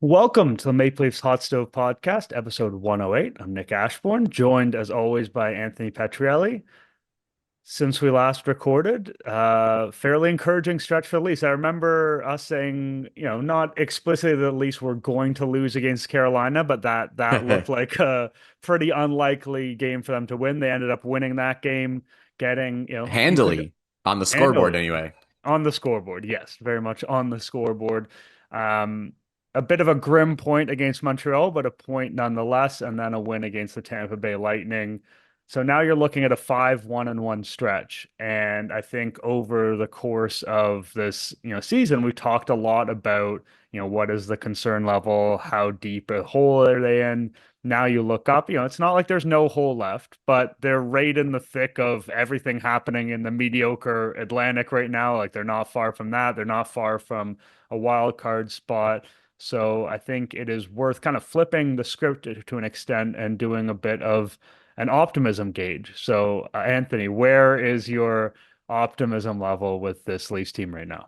Welcome to the Maple Leafs Hot Stove Podcast, episode 108. I'm Nick Ashbourne, joined as always by Anthony Petrielli. Since we last recorded, fairly encouraging stretch for the Leafs. I remember us saying, not explicitly that the Leafs were going to lose against Carolina, but that looked like a pretty unlikely game for them to win. They ended up winning that game, getting, you could Handily on the scoreboard handily anyway. on the scoreboard. Yes, very much on the scoreboard. Um, a bit of a grim point against Montreal, but a point nonetheless, and then a win against the Tampa Bay Lightning. So now you're looking at a 5-1-1 stretch. And I think over the course of this, season, we've talked a lot about, what is the concern level? How deep a hole are they in? Now you look up, it's not like there's no hole left, but they're right in the thick of everything happening in the mediocre Atlantic right now. Like they're not far from that. They're not far from a wild card spot. So I think it is worth kind of flipping the script to an extent and doing a bit of an optimism gauge. So, Anthony, where is your optimism level with this Leafs team right now?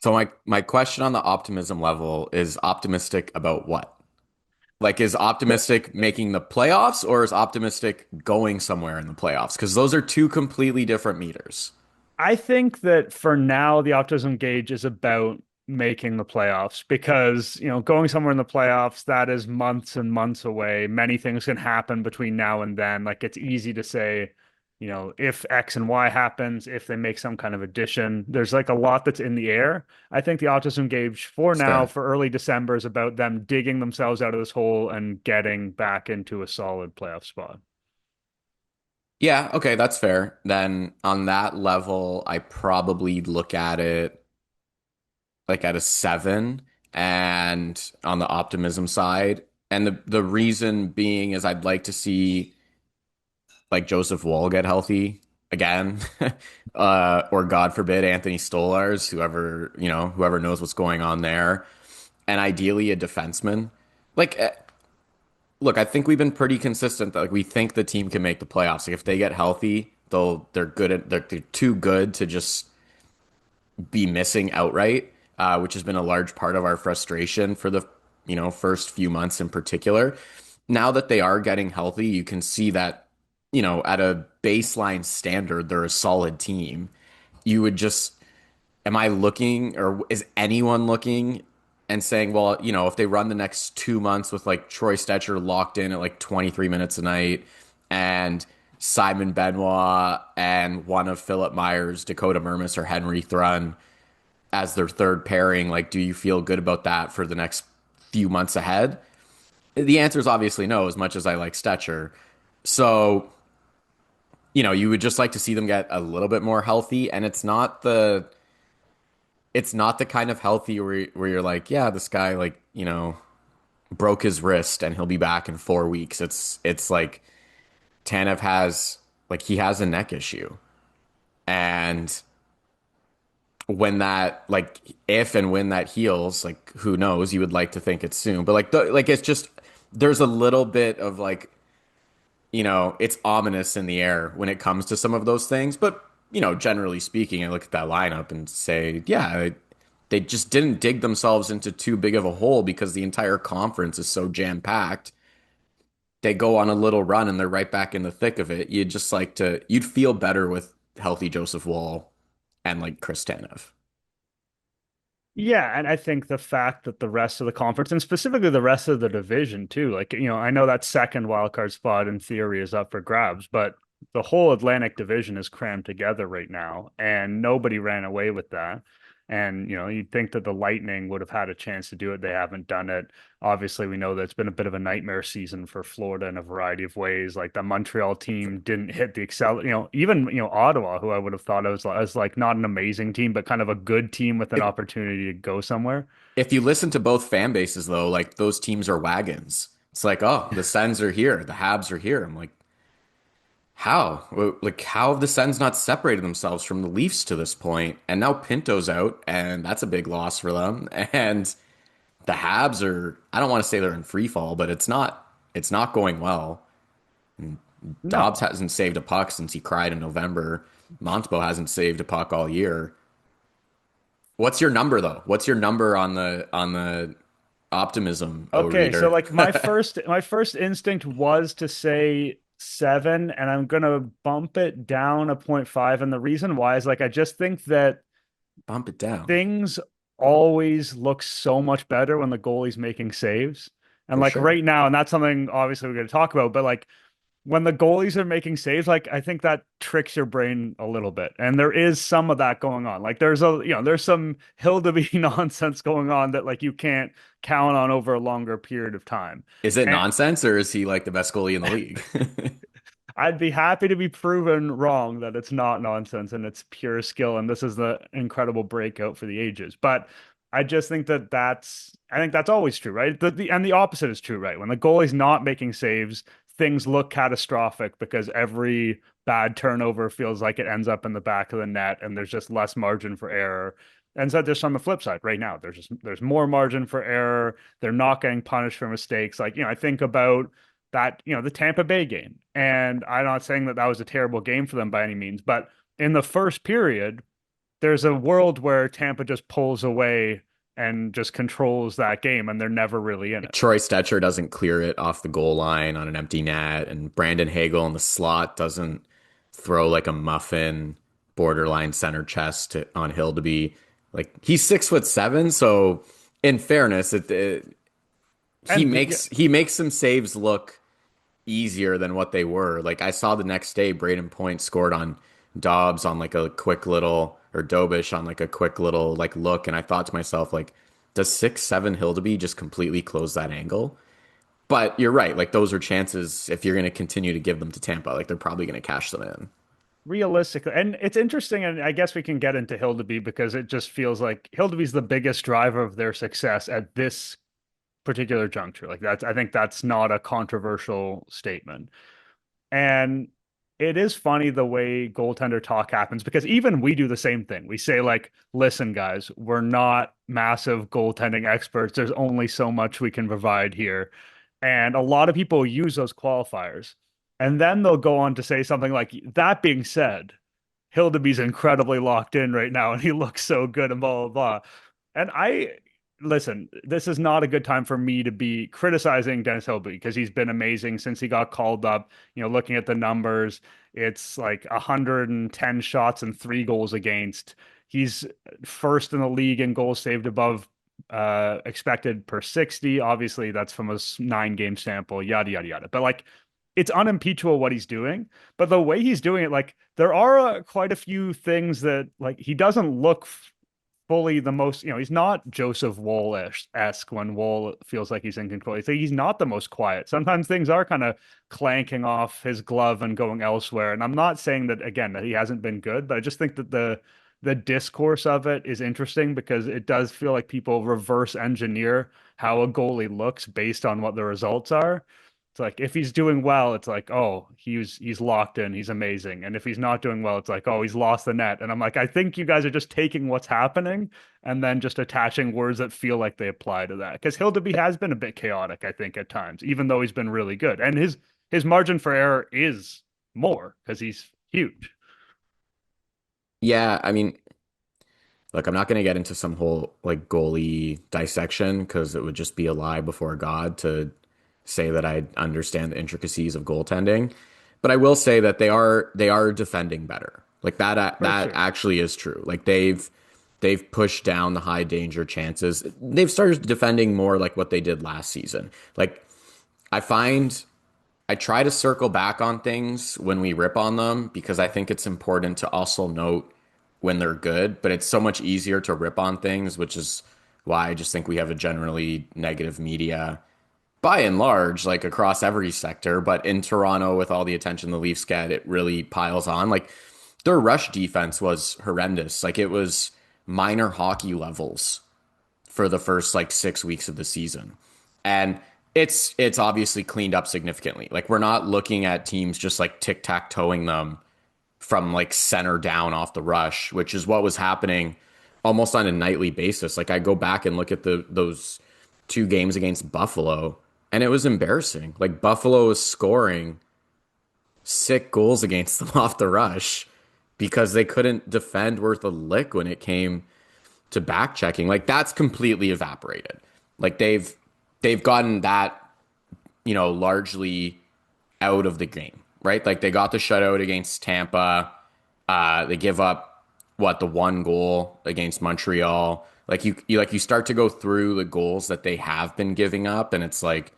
So my question on the optimism level is optimistic about what? Like, is optimistic making the playoffs or is optimistic going somewhere in the playoffs? Because those are two completely different meters. I think that for now, the optimism gauge is about making the playoffs because, going somewhere in the playoffs, that is months and months away. Many things can happen between now and then. Like it's easy to say, if X and Y happens, if they make some kind of addition, there's like a lot that's in the air. I think the optimism gauge for It's now, fair. for early December, is about them digging themselves out of this hole and getting back into a solid playoff spot. Yeah, okay, that's fair. Then on that level, I probably look at it like at a seven and on the optimism side. And the reason being is I'd like to see like Joseph Wall get healthy again, or God forbid Anthony Stolarz, whoever knows what's going on there, and ideally a defenseman. Like, look, I think we've been pretty consistent that like we think the team can make the playoffs. Like if they get healthy, they're too good to just be missing outright, which has been a large part of our frustration for the first few months in particular. Now that they are getting healthy, you can see that at a baseline standard, they're a solid team. You would just, am I looking or is anyone looking and saying, well, if they run the next 2 months with like Troy Stetcher locked in at like 23 minutes a night and Simon Benoit and one of Philip Myers, Dakota Mermis, or Henry Thrun as their third pairing, like, do you feel good about that for the next few months ahead? The answer is obviously no, as much as I like Stetcher. So, you would just like to see them get a little bit more healthy, and it's not the kind of healthy where you're like, yeah, this guy like, broke his wrist and he'll be back in 4 weeks. It's like Tanev he has a neck issue. And when that like if and when that heals, like who knows, you would like to think it's soon. But like it's just there's a little bit of like it's ominous in the air when it comes to some of those things. But, generally speaking, I look at that lineup and say, yeah, they just didn't dig themselves into too big of a hole because the entire conference is so jam-packed. They go on a little run and they're right back in the thick of it. You'd feel better with healthy Joseph Wall and like Chris Tanev. Yeah, and I think the fact that the rest of the conference and specifically the rest of the division too, like, I know that second wild card spot in theory is up for grabs, but the whole Atlantic division is crammed together right now, and nobody ran away with that. And, you'd think that the Lightning would have had a chance to do it. They haven't done it. Obviously, we know that it's been a bit of a nightmare season for Florida in a variety of ways. Like the Montreal team didn't hit the excel, even, Ottawa, who I would have thought was like not an amazing team, but kind of a good team with an If opportunity to go somewhere. if you listen to both fan bases though, like those teams are wagons. It's like, oh, the Sens are here, the Habs are here. I'm like, how? Like, how have the Sens not separated themselves from the Leafs to this point? And now Pinto's out, and that's a big loss for them. And the Habs are, I don't want to say they're in free fall, but it's not going well. Dobbs No. hasn't saved a puck since he cried in November. Montebo hasn't saved a puck all year. What's your number though? What's your number on the optimism, O Okay, so reader? like my first instinct was to say 7, and I'm gonna bump it down a point 0.5. And the reason why is like I just think that Bump it down things always look so much better when the goalie's making saves. And for like sure. right now, and that's something obviously we're going to talk about, but like when the goalies are making saves, like I think that tricks your brain a little bit. And there is some of that going on. Like there's some Hildeby nonsense going on that like you can't count on over a longer period of time. Is it And nonsense or is he like the best goalie in the league? I'd be happy to be proven wrong that it's not nonsense and it's pure skill. And this is the incredible breakout for the ages. But I just think I think that's always true, right? And the opposite is true, right? When the goalie's not making saves, things look catastrophic because every bad turnover feels like it ends up in the back of the net and there's just less margin for error. And so just on the flip side, right now, there's more margin for error. They're not getting punished for mistakes. Like, I think about that, the Tampa Bay game. And I'm not saying that that was a terrible game for them by any means, but in the first period, there's a world where Tampa just pulls away and just controls that game and they're never really in it. Troy Stetcher doesn't clear it off the goal line on an empty net, and Brandon Hagel in the slot doesn't throw like a muffin borderline center chest on Hildeby. Like he's 6'7", so in fairness, he And makes he makes some saves look easier than what they were. Like I saw the next day, Braden Point scored on Dobbs on like a quick little, or Dobish on like a quick little like look, and I thought to myself like, does 6'7" Hildeby just completely close that angle? But you're right, like those are chances if you're going to continue to give them to Tampa, like they're probably going to cash them in. realistically, and it's interesting, and I guess we can get into Hildeby because it just feels like Hildeby's the biggest driver of their success at this particular juncture. Like I think that's not a controversial statement. And it is funny the way goaltender talk happens because even we do the same thing. We say, like, listen, guys, we're not massive goaltending experts. There's only so much we can provide here. And a lot of people use those qualifiers. And then they'll go on to say something like, that being said, Hildeby's incredibly locked in right now and he looks so good and blah, blah, blah. And listen, this is not a good time for me to be criticizing Dennis Hildeby because he's been amazing since he got called up. Looking at the numbers, it's like 110 shots and 3 goals against. He's first in the league in goals saved above expected per 60. Obviously, that's from a 9-game sample, yada, yada, yada. But like, it's unimpeachable what he's doing. But the way he's doing it, like, there are quite a few things that, like, he doesn't look fully the most, he's not Joseph Woll-esque when Woll feels like he's in control. He's not the most quiet. Sometimes things are kind of clanking off his glove and going elsewhere. And I'm not saying that, again, that he hasn't been good, but I just think that the discourse of it is interesting because it does feel like people reverse engineer how a goalie looks based on what the results are. It's like if he's doing well, it's like, oh, he's locked in, he's amazing. And if he's not doing well, it's like, oh, he's lost the net. And I'm like, I think you guys are just taking what's happening and then just attaching words that feel like they apply to that. Because Hildeby has been a bit chaotic, I think, at times, even though he's been really good. And his margin for error is more because he's huge. Yeah, I mean, look, I'm not going to get into some whole like goalie dissection because it would just be a lie before God to say that I understand the intricacies of goaltending. But I will say that they are defending better. Like For that sure. actually is true. Like they've pushed down the high danger chances. They've started defending more like what they did last season. Like I find I try to circle back on things when we rip on them because I think it's important to also note when they're good, but it's so much easier to rip on things, which is why I just think we have a generally negative media by and large, like across every sector. But in Toronto, with all the attention the Leafs get, it really piles on. Like their rush defense was horrendous. Like it was minor hockey levels for the first like 6 weeks of the season. And it's obviously cleaned up significantly. Like we're not looking at teams just like tic-tac-toeing them from like center down off the rush, which is what was happening almost on a nightly basis. Like I go back and look at those 2 games against Buffalo, and it was embarrassing. Like Buffalo was scoring sick goals against them off the rush because they couldn't defend worth a lick when it came to back checking, like that's completely evaporated. Like they've gotten that, largely out of the game, right? Like they got the shutout against Tampa. They give up the one goal against Montreal. Like you start to go through the goals that they have been giving up, and it's like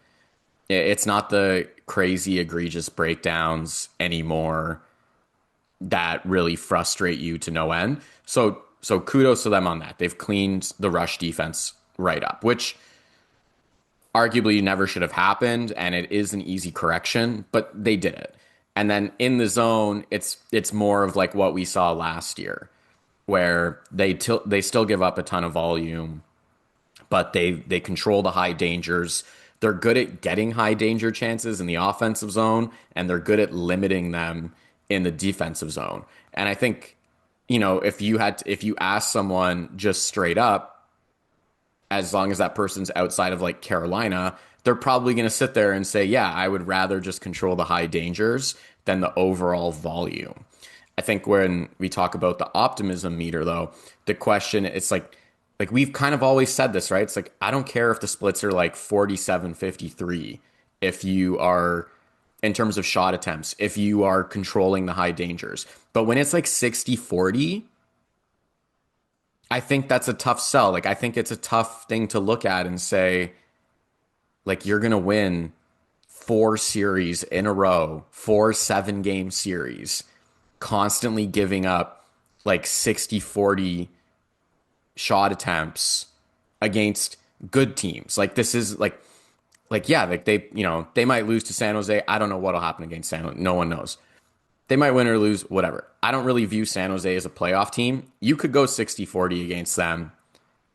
it's not the crazy egregious breakdowns anymore that really frustrate you to no end. So kudos to them on that. They've cleaned the rush defense right up, which arguably never should have happened, and it is an easy correction, but they did it. And then in the zone, it's more of like what we saw last year, where they still give up a ton of volume, but they control the high dangers. They're good at getting high danger chances in the offensive zone, and they're good at limiting them in the defensive zone. And I think, if you ask someone just straight up, as long as that person's outside of like Carolina, they're probably going to sit there and say, yeah, I would rather just control the high dangers than the overall volume. I think when we talk about the optimism meter, though, the question, it's like we've kind of always said this, right? It's like, I don't care if the splits are like 47-53, if you are, in terms of shot attempts, if you are controlling the high dangers. But when it's like 60-40, I think that's a tough sell. Like, I think it's a tough thing to look at and say, like, you're going to win 4 series in a row, 4 7-game series, constantly giving up like 60-40 shot attempts against good teams. Like, this is yeah, like they might lose to San Jose. I don't know what'll happen against San Jose. No one knows. They might win or lose, whatever. I don't really view San Jose as a playoff team. You could go 60-40 against them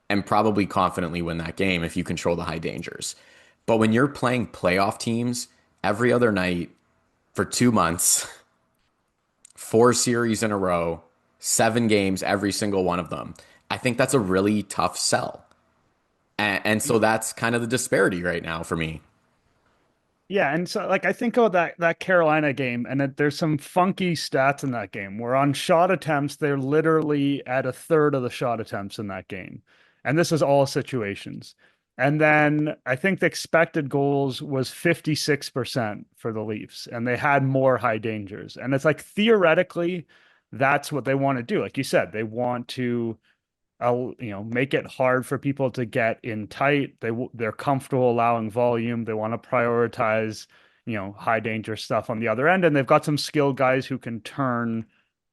and probably confidently win that game if you control the high dangers. But when you're playing playoff teams every other night for 2 months, 4 series in a row, 7 games, every single one of them, I think that's a really tough sell. And so that's kind of the disparity right now for me. Yeah, and so like I think of that Carolina game, and there's some funky stats in that game. Where on shot attempts, they're literally at a third of the shot attempts in that game, and this is all situations. And then I think the expected goals was 56% for the Leafs, and they had more high dangers. And it's like theoretically, that's what they want to do. Like you said, they want to make it hard for people to get in tight. They're comfortable allowing volume. They want to prioritize, high danger stuff on the other end, and they've got some skilled guys who can turn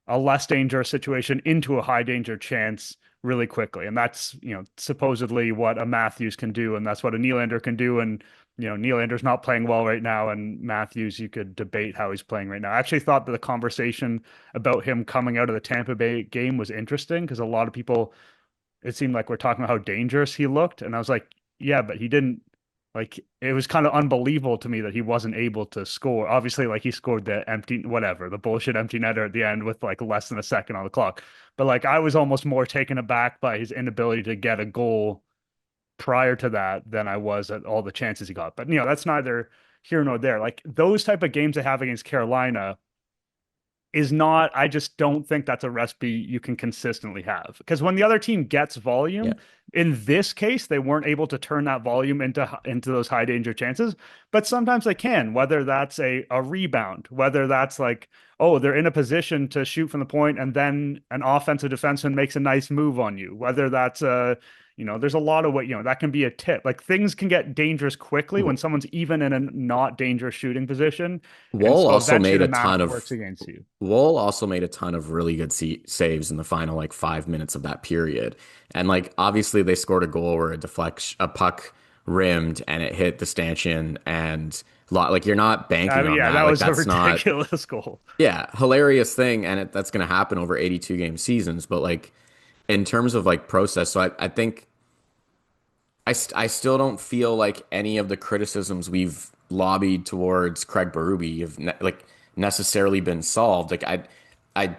a less dangerous situation into a high danger chance really quickly. And that's, supposedly what a Matthews can do, and that's what a Nylander can do. And Nylander's not playing well right now, and Matthews, you could debate how he's playing right now. I actually thought that the conversation about him coming out of the Tampa Bay game was interesting because a lot of people, it seemed like we're talking about how dangerous he looked. And I was like, yeah, but he didn't, like, it was kind of unbelievable to me that he wasn't able to score. Obviously, like, he scored the bullshit empty netter at the end with like less than a second on the clock. But like, I was almost more taken aback by his inability to get a goal prior to that than I was at all the chances he got. But, that's neither here nor there. Like, those type of games they have against Carolina is not, I just don't think that's a recipe you can consistently have. Because when the other team gets volume, Yeah. in this case, they weren't able to turn that volume into those high danger chances. But sometimes they can, whether that's a rebound, whether that's like, oh, they're in a position to shoot from the point and then an offensive defenseman makes a nice move on you, whether that's there's a lot of that can be a tip. Like, things can get dangerous quickly when someone's even in a not dangerous shooting position. And Woll so also eventually made the a ton math of works against you. Woll also made a ton of really good saves in the final like 5 minutes of that period. And like obviously they scored a goal where a puck rimmed and it hit the stanchion, and like you're not banking on Yeah, that. that Like was a that's not, ridiculous goal. yeah, hilarious thing, and that's going to happen over 82 game seasons. But like in terms of like process, so I think I still don't feel like any of the criticisms we've lobbied towards Craig Berube have necessarily been solved. I, and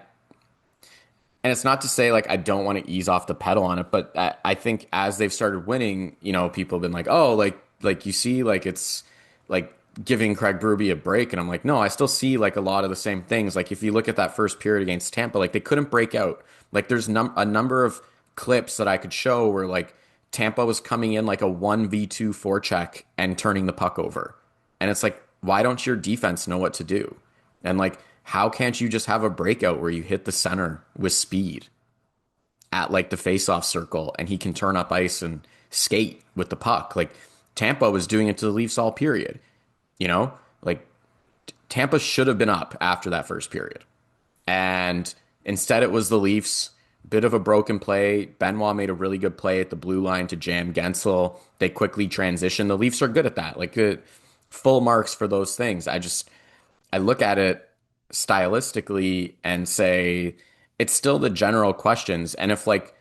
it's not to say like I don't want to ease off the pedal on it, but I think as they've started winning, people have been like, oh, like you see, like it's like giving Craig Berube a break, and I'm like, no, I still see like a lot of the same things. Like if you look at that first period against Tampa, like they couldn't break out. Like there's a number of clips that I could show where like Tampa was coming in like a 1v2 forecheck and turning the puck over. And it's like, why don't your defense know what to do? And like, how can't you just have a breakout where you hit the center with speed at like the face-off circle and he can turn up ice and skate with the puck? Like Tampa was doing it to the Leafs all period, you know? Like Tampa should have been up after that first period. And instead, it was the Leafs. Bit of a broken play. Benoit made a really good play at the blue line to jam Gensel. They quickly transitioned. The Leafs are good at that. Like full marks for those things. I look at it stylistically and say it's still the general questions. And if like,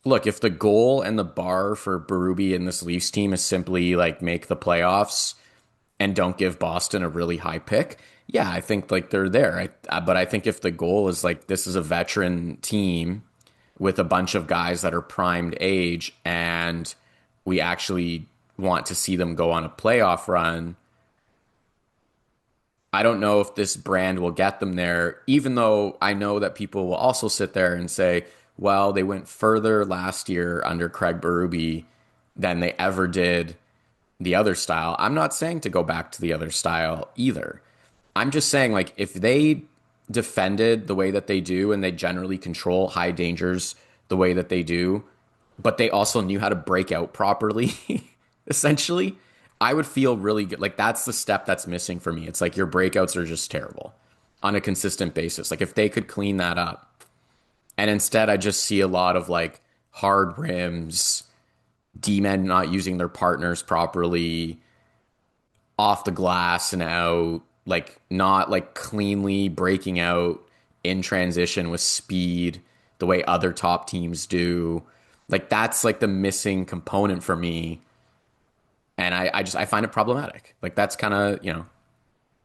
look, if the goal and the bar for Berube and this Leafs team is simply like make the playoffs and don't give Boston a really high pick, yeah, I think like they're there. But I think if the goal is like this is a veteran team with a bunch of guys that are primed age and we actually want to see them go on a playoff run, I don't know if this brand will get them there, even though I know that people will also sit there and say, well, they went further last year under Craig Berube than they ever did the other style. I'm not saying to go back to the other style either. I'm just saying, like, if they defended the way that they do and they generally control high dangers the way that they do, but they also knew how to break out properly, essentially, I would feel really good. Like, that's the step that's missing for me. It's like your breakouts are just terrible on a consistent basis. Like, if they could clean that up. And instead, I just see a lot of like hard rims, D-men not using their partners properly, off the glass and out, like not like cleanly breaking out in transition with speed the way other top teams do. Like that's like the missing component for me. And I find it problematic. Like that's kind of,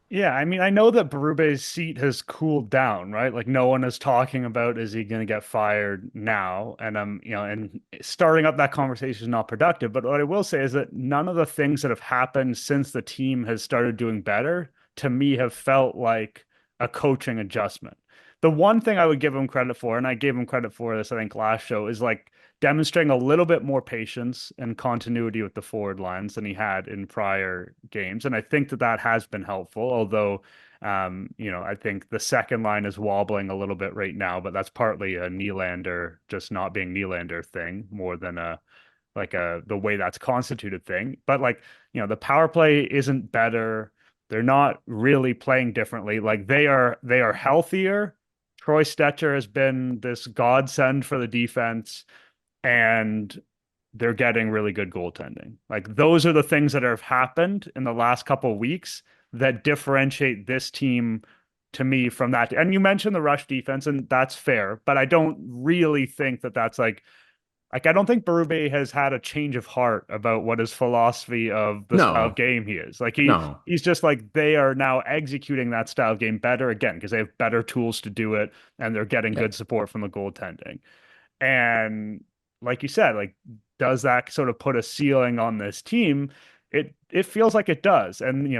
Yeah, I mean, I know that Berube's seat has cooled down, right? Like no one is talking about is he going to get fired now? And and starting up that conversation is not productive. But what I will say is that none of the things that have happened since the team has started doing better to me have felt like a coaching adjustment. The one thing I would give him credit for, and I gave him credit for this, I think last show, is like demonstrating a little bit more patience and continuity with the forward lines than he had in prior games. And I think that that has been helpful, although, I think the second line is wobbling a little bit right now, but that's partly a Nylander just not being Nylander thing more than the way that's constituted thing. But like, the power play isn't better. They're not really playing differently. Like they are healthier. Troy Stetcher has been this godsend for the defense and they're getting really good goaltending. Like those are the things that have happened in the last couple of weeks that differentiate this team to me from that. And you mentioned the rush defense, and that's fair, but I don't really think that that's like I don't think Berube has had a change of heart about what his philosophy of the style of no, game he is. Like no. he's just like they are now executing that style of game better again because they have better tools to do it and they're getting Yeah. good support from the goaltending. And like you said, like does that sort of put a ceiling on this team? It feels like it does. And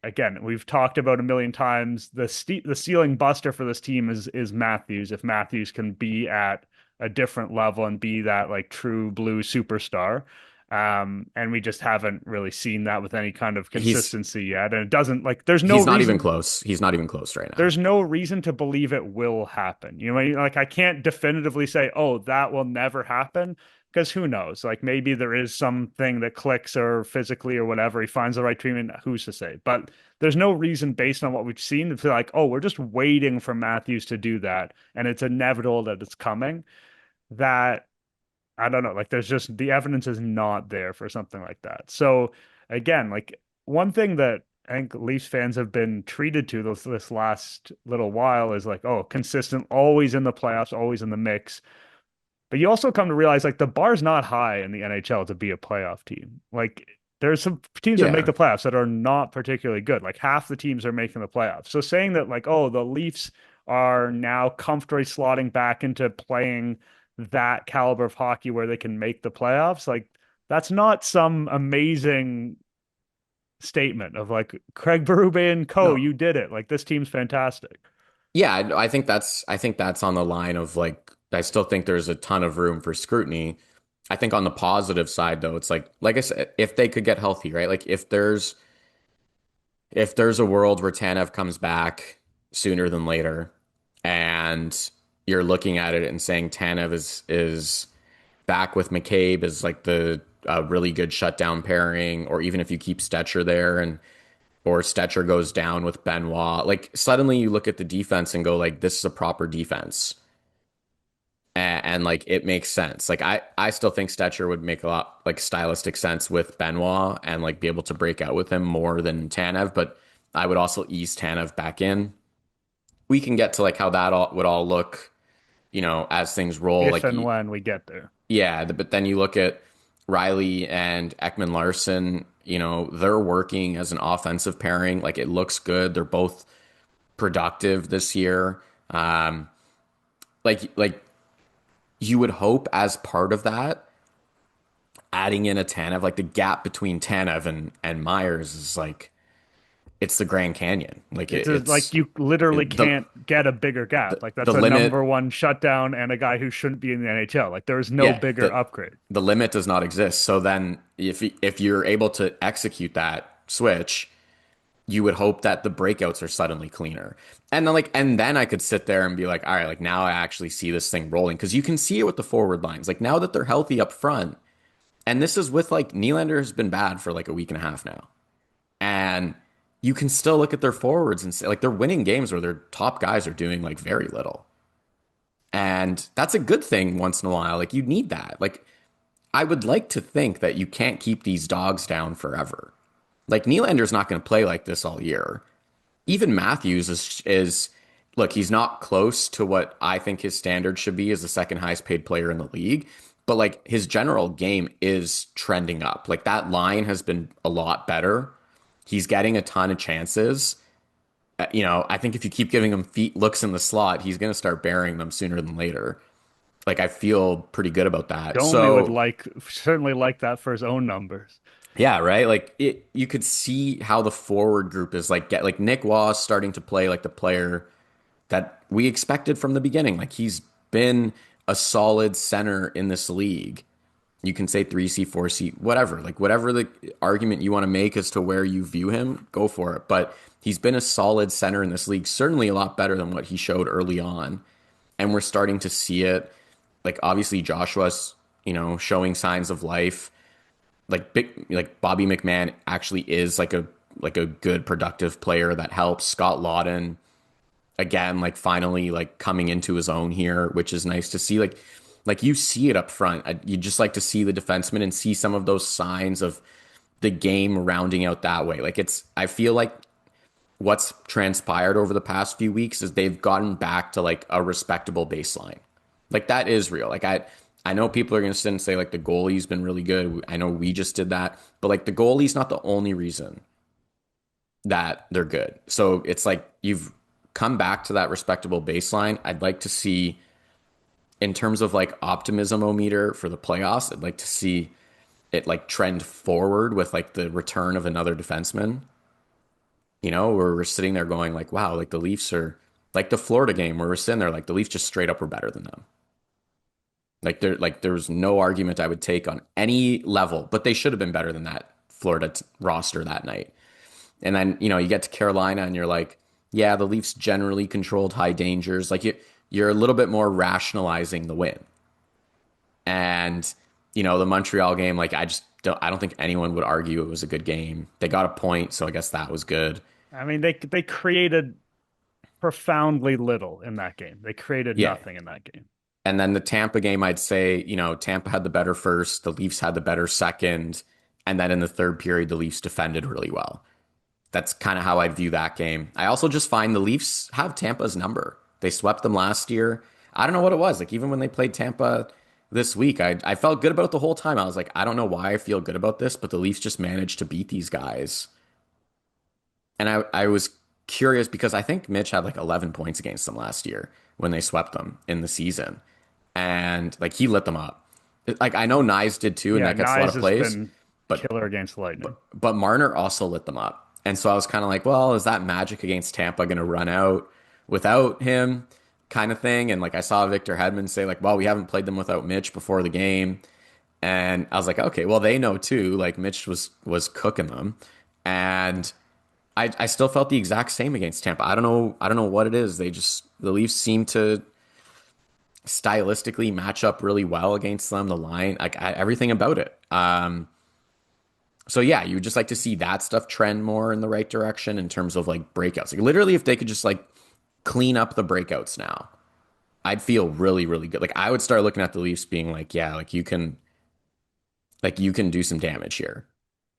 again, we've talked about a million times the ceiling buster for this team is Matthews. If Matthews can be at a different level and be that like true blue superstar. And we just haven't really seen that with any kind of He's consistency yet. And it doesn't like there's no he's not even reason close. He's not even close right now. there's no reason to believe it will happen. Like I can't definitively say, oh, that will never happen. Because who knows? Like maybe there is something that clicks or physically or whatever. He finds the right treatment. Who's to say? But there's no reason based on what we've seen to feel like, oh, we're just waiting for Matthews to do that. And it's inevitable that it's coming. That I don't know. Like there's just the evidence is not there for something like that. So again, like one thing that I think Leafs fans have been treated to this last little while is like, oh, consistent, always in the playoffs, always in the mix. But you also come to realize like the bar's not high in the NHL to be a playoff team. Like there's some teams that make Yeah. the playoffs that are not particularly good. Like half the teams are making the playoffs. So saying that like, oh, the Leafs are now comfortably slotting back into playing that caliber of hockey where they can make the playoffs, like that's not some amazing statement of like Craig Berube and co. No. You did it. Like this team's fantastic. Yeah, I think that's on the line of like I still think there's a ton of room for scrutiny. I think on the positive side though, it's like I said, if they could get healthy, right? Like if there's a world where Tanev comes back sooner than later, and you're looking at it and saying Tanev is back with McCabe as like the really good shutdown pairing, or even if you keep Stetcher there and or Stetcher goes down with Benoit, like suddenly you look at the defense and go like this is a proper defense. And like it makes sense. Like I still think Stetcher would make a lot like stylistic sense with Benoit and like be able to break out with him more than Tanev, but I would also ease Tanev back in. We can get to like how that all would all look, as things roll. If Like and when we get there. yeah, but then you look at Riley and Ekman Larson, they're working as an offensive pairing. Like it looks good. They're both productive this year. Like you would hope as part of that, adding in a Tanev, like the gap between Tanev and Myers is like it's the Grand Canyon. Like It's like you literally can't get a bigger gap. Like the that's a number limit. one shutdown and a guy who shouldn't be in the NHL. Like there's no Yeah, bigger upgrade. the limit does not exist. So then if you're able to execute that switch, you would hope that the breakouts are suddenly cleaner. And then I could sit there and be like, all right, like now I actually see this thing rolling because you can see it with the forward lines. Like now that they're healthy up front, and this is with like Nylander has been bad for like a week and a half now. And you can still look at their forwards and say like they're winning games where their top guys are doing like very little. And that's a good thing once in a while. Like you need that. Like I would like to think that you can't keep these dogs down forever. Like Nylander's not going to play like this all year. Even Matthews is look, he's not close to what I think his standard should be as the second highest paid player in the league, but like his general game is trending up. Like that line has been a lot better. He's getting a ton of chances. I think if you keep giving him feet looks in the slot, he's going to start burying them sooner than later. Like I feel pretty good about that. Domi would So like certainly like that for his own numbers. yeah, right. Like you could see how the forward group is like get like Nick Waugh starting to play like the player that we expected from the beginning. Like he's been a solid center in this league. You can say 3C, 4C, whatever. Like whatever the argument you want to make as to where you view him, go for it. But he's been a solid center in this league, certainly a lot better than what he showed early on. And we're starting to see it. Like obviously Joshua's, showing signs of life. Like Bobby McMann actually is like a good productive player that helps. Scott Laughton again, like finally like coming into his own here, which is nice to see. Like you see it up front. You just like to see the defenseman and see some of those signs of the game rounding out that way. I feel like what's transpired over the past few weeks is they've gotten back to like a respectable baseline. Like that is real. Like I know people are going to sit and say like the goalie's been really good. I know we just did that, but like the goalie's not the only reason that they're good. So it's like you've come back to that respectable baseline. I'd like to see in terms of like optimism meter for the playoffs, I'd like to see it like trend forward with like the return of another defenseman. Where we're sitting there going like, wow, like the Leafs are like the Florida game where we're sitting there like the Leafs just straight up were better than them. There's no argument I would take on any level, but they should have been better than that Florida roster that night. And then, you get to Carolina and you're like, yeah, the Leafs generally controlled high dangers. Like you're a little bit more rationalizing the win. And, the Montreal game, like I don't think anyone would argue it was a good game. They got a point, so I guess that was good. I mean, they created profoundly little in that game. They created Yeah. nothing in that game. And then the Tampa game, I'd say, Tampa had the better first, the Leafs had the better second, and then in the third period, the Leafs defended really well. That's kind of how I view that game. I also just find the Leafs have Tampa's number. They swept them last year. I don't know what it was. Like even when they played Tampa this week, I felt good about it the whole time. I was like, I don't know why I feel good about this, but the Leafs just managed to beat these guys. And I was curious because I think Mitch had like 11 points against them last year when they swept them in the season. And like he lit them up. Like I know Nyes did too, and Yeah, that gets a lot Nyes of has plays, been but killer against Lightning. but Marner also lit them up. And so I was kind of like, well, is that magic against Tampa going to run out without him? kind of thing. And like I saw Victor Hedman say like, well, we haven't played them without Mitch before the game. And I was like, okay, well, they know too. Like Mitch was cooking them. And I still felt the exact same against Tampa. I don't know what it is. The Leafs seem to stylistically match up really well against them. The line, everything about it. So yeah, you would just like to see that stuff trend more in the right direction in terms of like breakouts. Like literally, if they could just like clean up the breakouts now, I'd feel really, really good. Like I would start looking at the Leafs being like, yeah, like you can do some damage here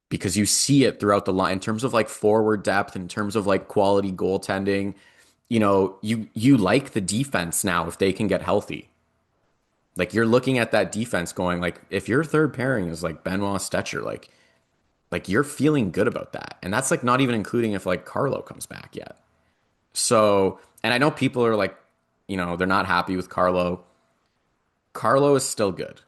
because you see it throughout the line in terms of like forward depth, in terms of like quality goaltending. You like the defense now if they can get healthy. Like you're looking at that defense going like if your third pairing is like Benoit Stetcher, like you're feeling good about that. And that's like not even including if like Carlo comes back yet. So, and I know people are like, they're not happy with Carlo. Carlo is still good.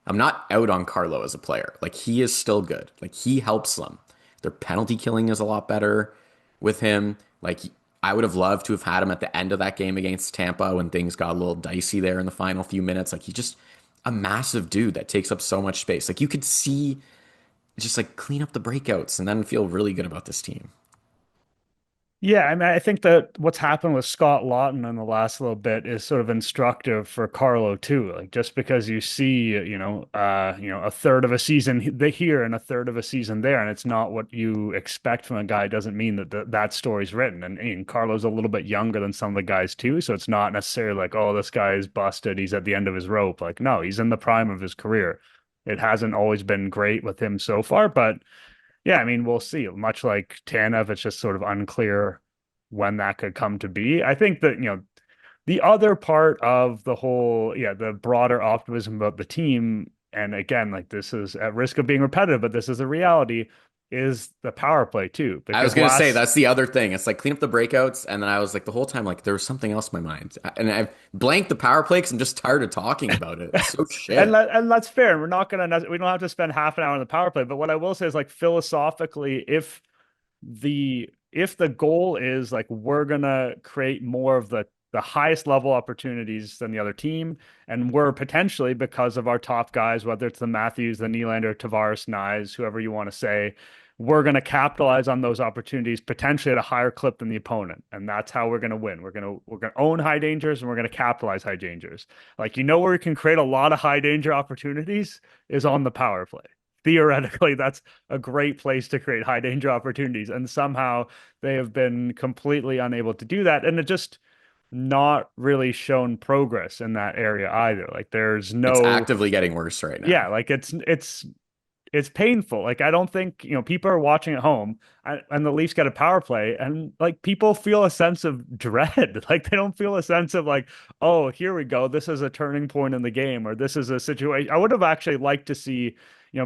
I'm not out on Carlo as a player. Like he is still good. Like he helps them. Their penalty killing is a lot better with him. Like I would have loved to have had him at the end of that game against Tampa when things got a little dicey there in the final few minutes. Like he's just a massive dude that takes up so much space. Like you could see just like clean up the breakouts and then feel really good about this team. Yeah, I mean, I think that what's happened with Scott Laughton in the last little bit is sort of instructive for Carlo too. Like just because you see, a third of a season here and a third of a season there, and it's not what you expect from a guy, doesn't mean that that story's written. And Carlo's a little bit younger than some of the guys too, so it's not necessarily like, oh, this guy is busted, he's at the end of his rope. Like, no, he's in the prime of his career. It hasn't always been great with him so far, but yeah, I mean, we'll see. Much like Tanev, it's just sort of unclear when that could come to be. I think that, the other part of the whole, yeah, the broader optimism about the team, and again, like this is at risk of being repetitive, but this is a reality, is the power play too. I was Because gonna say last that's the other thing. It's like clean up the breakouts, and then I was like the whole time like there was something else in my mind, and I blanked the power play because I'm just tired of talking about it. It's so shit. and that's fair. We're not gonna we don't have to spend half an hour on the power play. But what I will say is like philosophically, if the goal is like we're gonna create more of the highest level opportunities than the other team, and we're potentially because of our top guys, whether it's the Matthews, the Nylander, Tavares, Nyes, whoever you want to say, we're going to capitalize on those opportunities potentially at a higher clip than the opponent, and that's how we're going to win. We're going to own high dangers, and we're going to capitalize high dangers. Like where we can create a lot of high danger opportunities is on the power play. Theoretically, that's a great place to create high danger opportunities, and somehow they have been completely unable to do that, and it just not really shown progress in that area either. Like there's It's no, actively getting worse right yeah, now. like it's painful. Like I don't think, people are watching at home and the Leafs get a power play and like people feel a sense of dread. Like they don't feel a sense of like, oh, here we go. This is a turning point in the game, or this is a situation. I would have actually liked to see,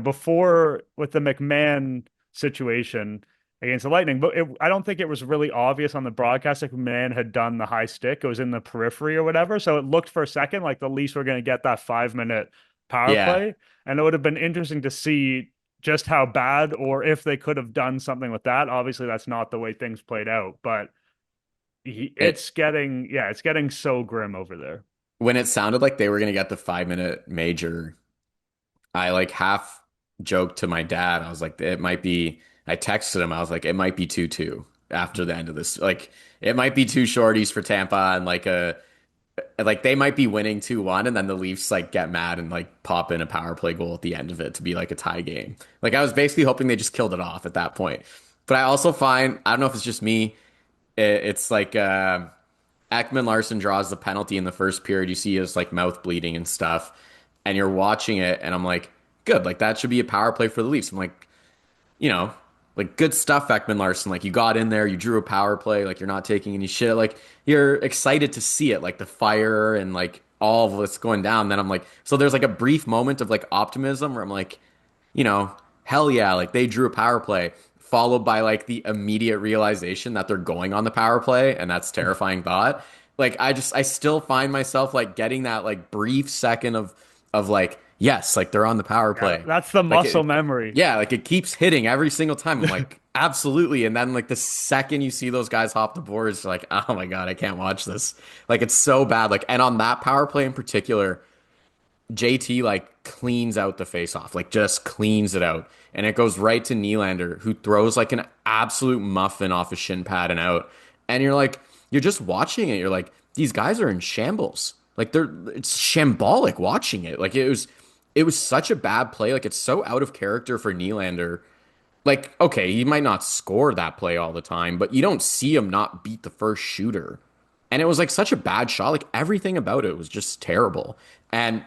before with the McMann situation against the Lightning, but I don't think it was really obvious on the broadcast if McMann had done the high stick. It was in the periphery or whatever. So it looked for a second like the Leafs were going to get that 5 minute power Yeah, play. And it would have been interesting to see just how bad or if they could have done something with that. Obviously, that's not the way things played out, but it it's getting so grim over there. when it sounded like they were gonna get the 5 minute major, I like half joked to my dad. I was like, it might be. I texted him. I was like, it might be 2-2 after the end of this. Like, it might be two shorties for Tampa and like they might be winning 2-1 and then the Leafs like get mad and like pop in a power play goal at the end of it to be like a tie game. Like I was basically hoping they just killed it off at that point. But I also find I don't know if it's just me. It's like Ekman Larson draws the penalty in the first period. You see his like mouth bleeding and stuff, and you're watching it, and I'm like, good, like that should be a power play for the Leafs. I'm like, you know, like good stuff, Ekman Larson. Like you got in there, you drew a power play, like you're not taking any shit. Like you're excited to see it, like the fire and like all of what's going down. Then I'm like, so there's like a brief moment of like optimism where I'm like, hell yeah, like they drew a power play, followed by like the immediate realization that they're going on the power play, and that's terrifying thought. Like I still find myself like getting that like brief second of of like, yes, like they're on the power Yeah, play. that's the Like muscle it, memory. yeah, like it keeps hitting every single time. I'm like, absolutely. And then like the second you see those guys hop the boards, you're like, oh my God, I can't watch this. Like it's so bad. Like, and on that power play in particular, JT like cleans out the face off, like just cleans it out. And it goes right to Nylander, who throws like an absolute muffin off his shin pad and out. And you're like, you're just watching it. You're like, these guys are in shambles. Like it's shambolic watching it. Like it was such a bad play. Like it's so out of character for Nylander. Like, okay, he might not score that play all the time, but you don't see him not beat the first shooter. And it was like such a bad shot. Like everything about it was just terrible. And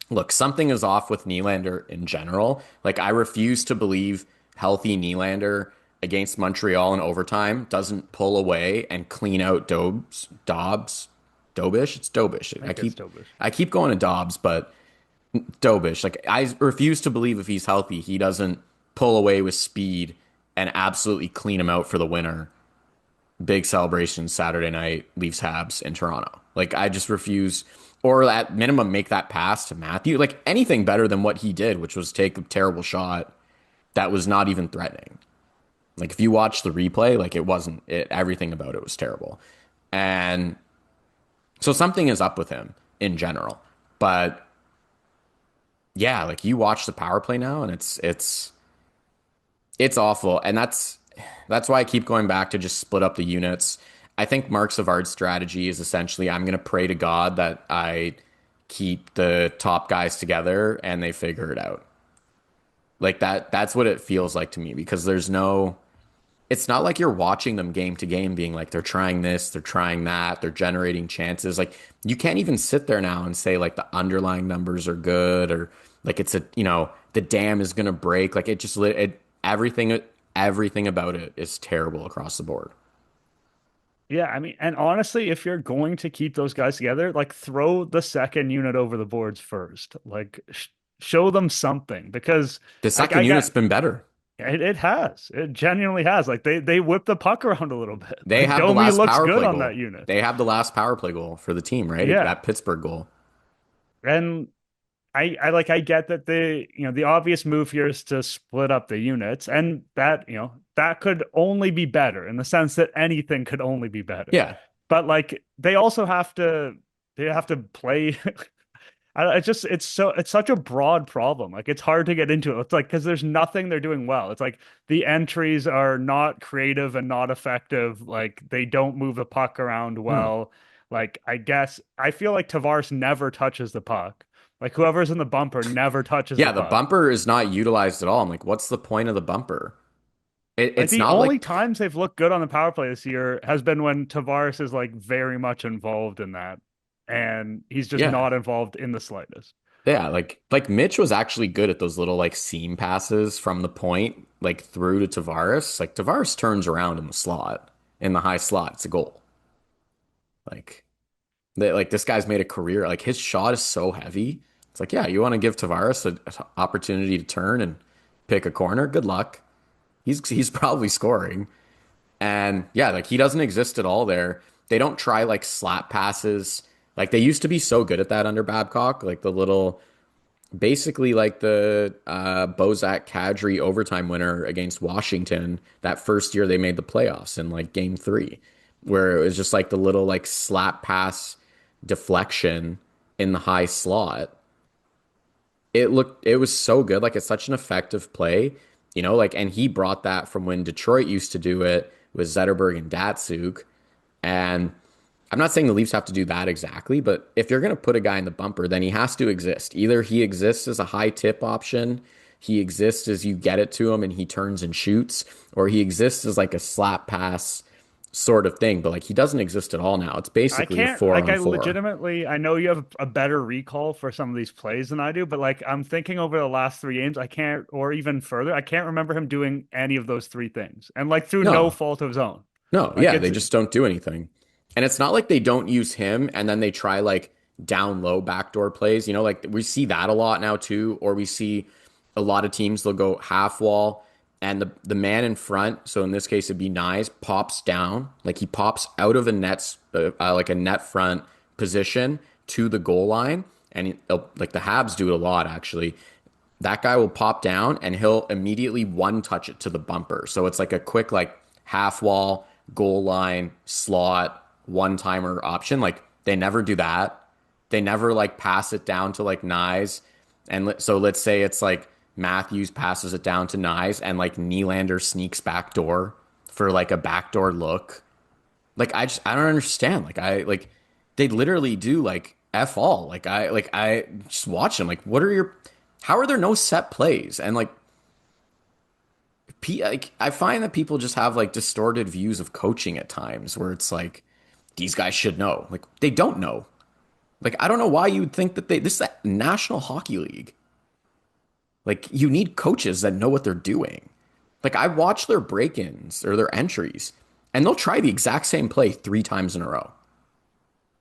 look, something is off with Nylander in general. Like, I refuse to believe healthy Nylander against Montreal in overtime doesn't pull away and clean out Dobish. It's Dobish. I think it's Dober. I keep going to Dobbs, but Dobish. Like, I refuse to believe if he's healthy, he doesn't pull away with speed and absolutely clean him out for the winner. Big celebration Saturday night, leaves Habs in Toronto. Like, I just refuse, or at minimum, make that pass to Matthew. Like, anything better than what he did, which was take a terrible shot that was not even threatening. Like, if you watch the replay, like, it wasn't, everything about it was terrible. And so something is up with him in general. But yeah, like, you watch the power play now, and it's awful. And that's why I keep going back to just split up the units. I think Mark Savard's strategy is essentially I'm going to pray to God that I keep the top guys together and they figure it out. Like that's what it feels like to me because it's not like you're watching them game to game being like they're trying this, they're trying that, they're generating chances. Like you can't even sit there now and say like the underlying numbers are good or like it's the dam is going to break. Like everything about it is terrible across the board. Yeah, I mean, and honestly, if you're going to keep those guys together, like throw the second unit over the boards first. Like show them something because The I second unit's got been better. it has. It genuinely has. Like they whip the puck around a little bit. They Like have the Domi last looks power good play on that goal. unit. They have the last power play goal for the team, right? Yeah. That Pittsburgh goal. And I get that the obvious move here is to split up the units and that could only be better in the sense that anything could only be better. Yeah. But like they have to play it's such a broad problem. Like it's hard to get into it. It's like because there's nothing they're doing well. It's like the entries are not creative and not effective. Like they don't move the puck around Hmm. well. Like I guess I feel like Tavares never touches the puck. Like whoever's in the bumper never touches the Yeah, the puck. bumper is not utilized at all. I'm like, what's the point of the bumper? Like It's the not like, only times they've looked good on the power play this year has been when Tavares is like very much involved in that, and he's just yeah. not involved in the slightest. Yeah, like Mitch was actually good at those little like seam passes from the point like through to Tavares. Like Tavares turns around in the slot, in the high slot, it's a goal. Like like this guy's made a career. Like his shot is so heavy. It's like, yeah, you want to give Tavares an opportunity to turn and pick a corner. Good luck. He's probably scoring. And yeah, like he doesn't exist at all there. They don't try like slap passes. Like they used to be so good at that under Babcock, like the little basically like the Bozak Kadri overtime winner against Washington that first year they made the playoffs in like game 3, where it was just like the little like slap pass deflection in the high slot. It was so good. Like it's such an effective play, like, and he brought that from when Detroit used to do it with Zetterberg and Datsuk. And I'm not saying the Leafs have to do that exactly, but if you're going to put a guy in the bumper, then he has to exist. Either he exists as a high tip option, he exists as you get it to him and he turns and shoots, or he exists as like a slap pass sort of thing. But like he doesn't exist at all now. It's I basically a can't four like on I four. legitimately I know you have a better recall for some of these plays than I do, but like I'm thinking over the last 3 games, I can't or even further, I can't remember him doing any of those three things. And like through no No, fault of his own. no, Like yeah, it's they just don't do anything. And it's not like they don't use him and then they try like down low backdoor plays. Like we see that a lot now too, or we see a lot of teams they'll go half wall and the man in front, so in this case it'd be Nyes, pops down, like he pops out of a net like a net front position to the goal line, like the Habs do it a lot actually. That guy will pop down and he'll immediately one touch it to the bumper. So it's like a quick like half wall, goal line, slot, one timer option. Like they never do that. They never like pass it down to like Nyes. So let's say it's like Matthews passes it down to Nyes and like Nylander sneaks back door for like a backdoor look. Like I don't understand. They literally do like F all. I just watch them. Like what are your how are there no set plays? And like I find that people just have like distorted views of coaching at times where it's like these guys should know. Like they don't know. Like I don't know why you would think that this is a National Hockey League. Like you need coaches that know what they're doing. Like I watch their break-ins or their entries and they'll try the exact same play 3 times in a row.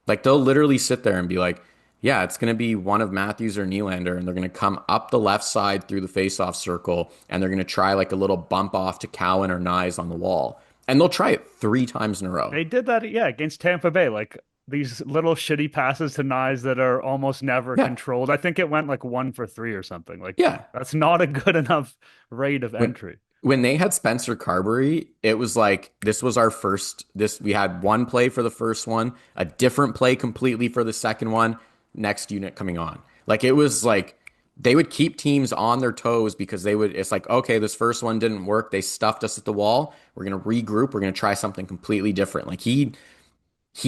Like they'll literally sit there and be like, yeah, it's going to be one of Matthews or Nylander, and they're going to come up the left side through the faceoff circle, and they're going to try like a little bump off to Cowan or Nyes on the wall. And they'll try it 3 times in a row. They did that, yeah, against Tampa Bay. Like these little shitty passes to Nyes that are almost never Yeah. controlled. I think it went like 1 for 3 or something. Like Yeah. that's not a good enough rate of When entry. when they had Spencer Carberry, it was like this was our first this we had one play for the first one, a different play completely for the second one, next unit coming on. Like it was like they would keep teams on their toes because it's like, okay, this first one didn't work. They stuffed us at the wall. We're gonna regroup. We're gonna try something completely different. Like he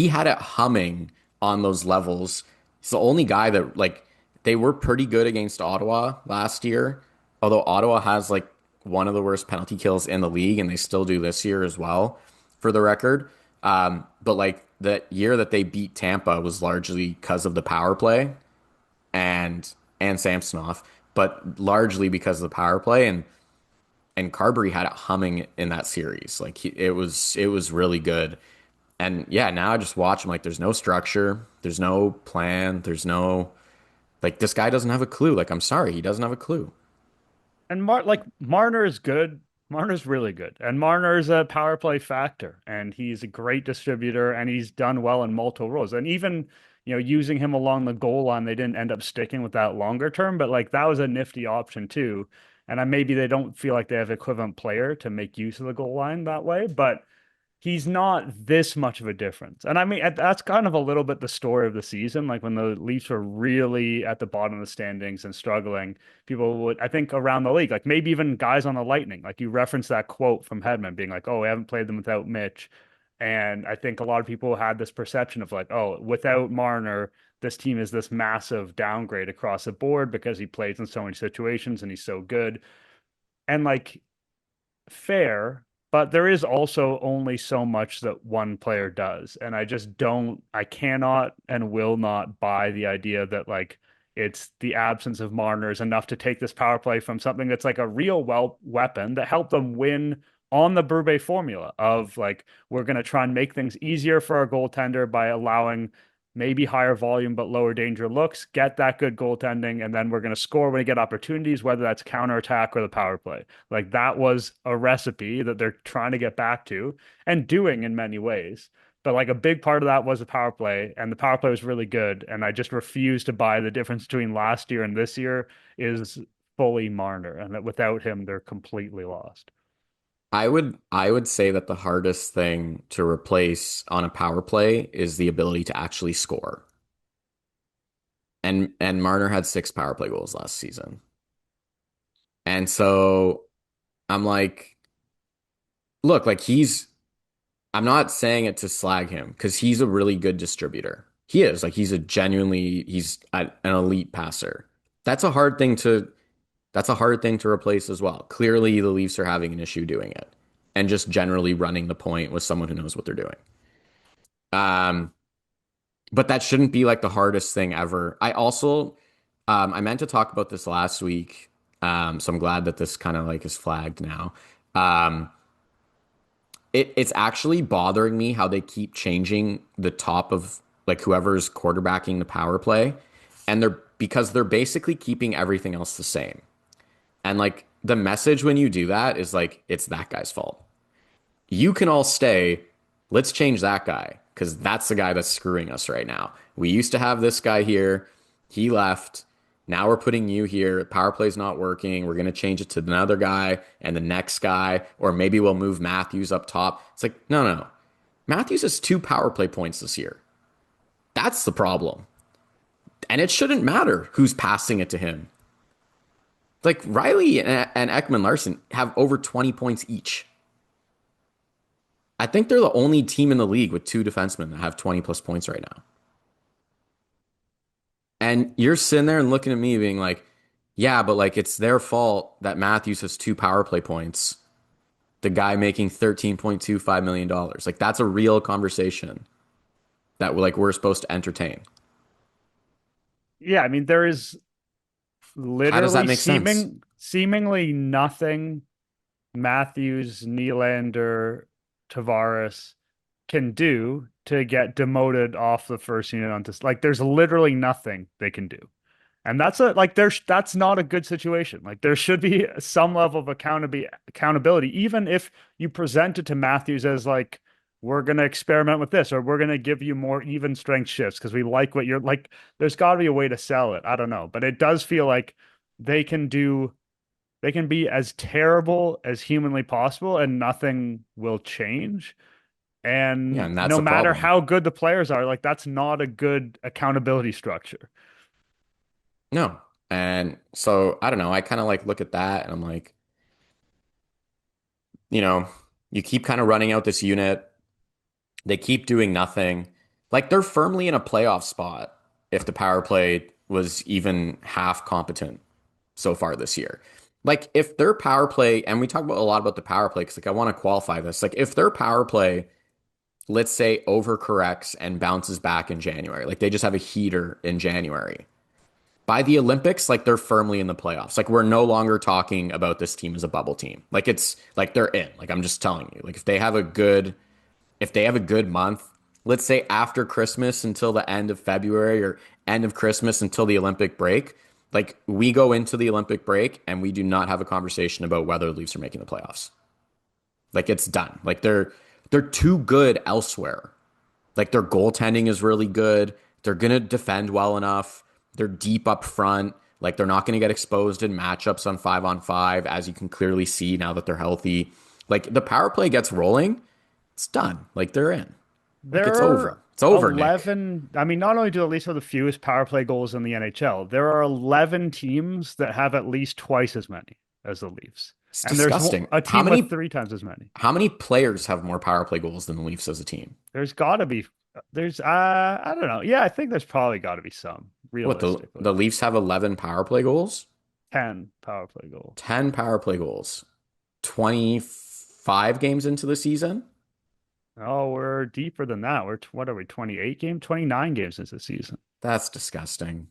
had it humming on those levels. He's the only guy that like they were pretty good against Ottawa last year, although Ottawa has like one of the worst penalty kills in the league, and they still do this year as well, for the record. But like the year that they beat Tampa was largely because of the power play and Samsonov, but largely because of the power play and Carberry had it humming in that series. Like it was really good. And yeah, now I just watch him like there's no structure, there's no plan, there's no like this guy doesn't have a clue. Like I'm sorry, he doesn't have a clue. And Marner is good. Marner's really good. And Marner's a power play factor. And he's a great distributor and he's done well in multiple roles. And even, using him along the goal line, they didn't end up sticking with that longer term, but like that was a nifty option too. And maybe they don't feel like they have equivalent player to make use of the goal line that way, but he's not this much of a difference. And I mean, that's kind of a little bit the story of the season. Like when the Leafs were really at the bottom of the standings and struggling, people would, I think, around the league, like maybe even guys on the Lightning, like you referenced that quote from Hedman being like, oh, we haven't played them without Mitch. And I think a lot of people had this perception of like, oh, without Marner, this team is this massive downgrade across the board because he plays in so many situations and he's so good. And like, fair, but there is also only so much that one player does. And I cannot and will not buy the idea that like it's the absence of Marner is enough to take this power play from something that's like a real weapon that helped them win on the Berube formula of like, we're going to try and make things easier for our goaltender by allowing maybe higher volume but lower danger looks, get that good goaltending, and then we're going to score when we get opportunities, whether that's counterattack or the power play. Like that was a recipe that they're trying to get back to and doing in many ways. But like a big part of that was the power play, and the power play was really good. And I just refuse to buy the difference between last year and this year is fully Marner, and that without him, they're completely lost. I would say that the hardest thing to replace on a power play is the ability to actually score. And Marner had 6 power play goals last season. And so I'm like, look, like I'm not saying it to slag him because he's a really good distributor. He is like he's an elite passer. That's a hard thing to that's a hard thing to replace as well. Clearly, the Leafs are having an issue doing it and just generally running the point with someone who knows what they're doing. Um, but that shouldn't be like the hardest thing ever. I meant to talk about this last week. So I'm glad that this kind of like is flagged now. Um, it's actually bothering me how they keep changing the top of like whoever's quarterbacking the power play, and they're basically keeping everything else the same. And like the message when you do that is like it's that guy's fault. You can all stay. Let's change that guy because that's the guy that's screwing us right now. We used to have this guy here. He left. Now we're putting you here. Power play's not working. We're going to change it to another guy and the next guy, or maybe we'll move Matthews up top. It's like, no, no. Matthews has 2 power play points this year. That's the problem. And it shouldn't matter who's passing it to him. Like Riley and Ekman Larson have over 20 points each. I think they're the only team in the league with 2 defensemen that have 20 plus points right now. And you're sitting there and looking at me being like, yeah, but like it's their fault that Matthews has 2 power play points. The guy making $13.25 million. Like that's a real conversation that we're supposed to entertain. Yeah, I mean, there is How does that literally make sense? seemingly nothing Matthews, Nylander, Tavares can do to get demoted off the first unit onto like there's literally nothing they can do. And that's not a good situation. Like there should be some level of accountability, even if you present it to Matthews as like, we're gonna experiment with this, or we're gonna give you more even strength shifts because we like what you're like. There's got to be a way to sell it. I don't know, but it does feel like they can do they can be as terrible as humanly possible and nothing will change. Yeah, And and that's no the matter problem. how good the players are, like that's not a good accountability structure. No. And so I don't know. I kind of like look at that and I'm like, you know, you keep kind of running out this unit. They keep doing nothing. Like they're firmly in a playoff spot if the power play was even half competent so far this year. Like if their power play, and we talk about a lot about the power play because like I want to qualify this. Like if their power play, let's say, overcorrects and bounces back in January, like they just have a heater in January. By the Olympics, like they're firmly in the playoffs. Like we're no longer talking about this team as a bubble team. Like it's like they're in. Like I'm just telling you. Like if they have a good month, let's say after Christmas until the end of February or end of Christmas until the Olympic break, like we go into the Olympic break and we do not have a conversation about whether the Leafs are making the playoffs. Like it's done. Like they're too good elsewhere. Like their goaltending is really good. They're going to defend well enough. They're deep up front. Like they're not going to get exposed in matchups on 5-on-5, as you can clearly see now that they're healthy. Like the power play gets rolling, it's done. Like they're in. Like There it's over. are It's over, Nick. 11. I mean, not only do the Leafs have the fewest power play goals in the NHL, there are 11 teams that have at least twice as many as the Leafs. It's And there's disgusting. a team with 3 times as many. How many players have more power play goals than the Leafs as a team? There's got to be, I don't know. Yeah, I think there's probably got to be some, What realistically. the Leafs have 11 power play goals, 10 power play goals. 10 power play goals, 25 games into the season. Oh, we're deeper than that. What are we, 28 games? 29 games into the season. That's disgusting.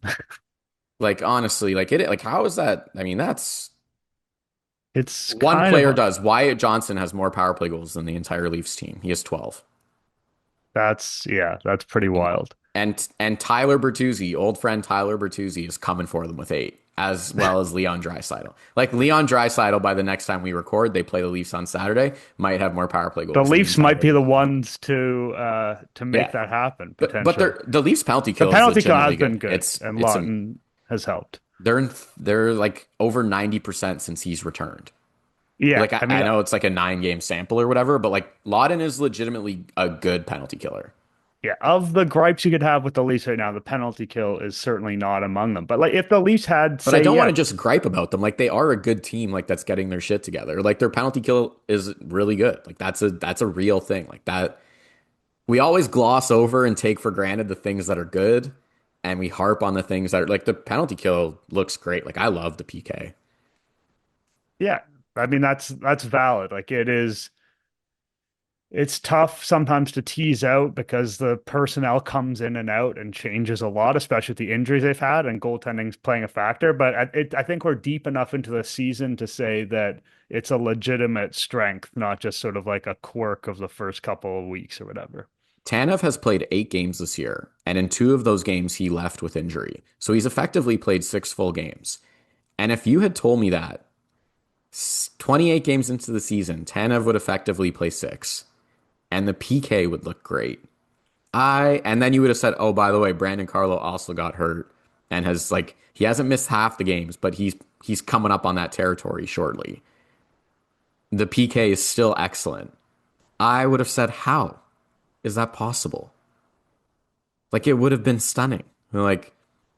Like honestly, like how is that? I mean, that's It's one kind player of, does. Wyatt Johnson has more power play goals than the entire Leafs team. He has 12. yeah, that's pretty And wild. and Tyler Bertuzzi, old friend Tyler Bertuzzi, is coming for them with 8, as well as Leon Draisaitl. Like Leon Draisaitl, by the next time we record, they play the Leafs on Saturday, might have more power play The goals than the Leafs might entire be the Leafs. ones to make Yeah, that happen but potentially. the Leafs penalty The kill is penalty kill has legitimately been good. good, and It's a Laughton has helped. they're like over 90% since he's returned. Yeah, Like I I mean, know it's like a 9 game sample or whatever, but like Laughton is legitimately a good penalty killer. yeah, of the gripes you could have with the Leafs right now, the penalty kill is certainly not among them. But like, if the Leafs had, But I say, don't want yeah, to just gripe about them. Like they are a good team, like that's getting their shit together. Like their penalty kill is really good. Like that's a real thing. Like that we always gloss over and take for granted the things that are good, and we harp on the things that are like the penalty kill looks great. Like I love the PK. yeah, I mean that's valid. Like it is. It's tough sometimes to tease out because the personnel comes in and out and changes a lot, especially with the injuries they've had, and goaltending's playing a factor. But I think we're deep enough into the season to say that it's a legitimate strength, not just sort of like a quirk of the first couple of weeks or whatever. Tanev has played 8 games this year, and in 2 of those games he left with injury. So he's effectively played 6 full games. And if you had told me that 28 games into the season, Tanev would effectively play 6, and the PK would look great. And then you would have said, oh, by the way, Brandon Carlo also got hurt and has like he hasn't missed half the games, but he's coming up on that territory shortly. The PK is still excellent. I would have said, how is that possible? Like it would have been stunning. Like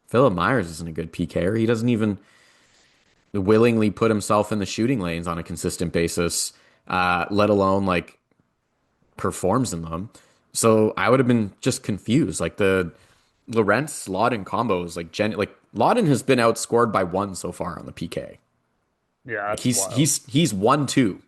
Philip Myers isn't a good PKer. He doesn't even willingly put himself in the shooting lanes on a consistent basis, let alone like performs in them. So I would have been just confused. Like the Lorentz Laughton combo is like like Laughton has been outscored by one so far on the PK. Yeah, Like that's wild. he's 1-2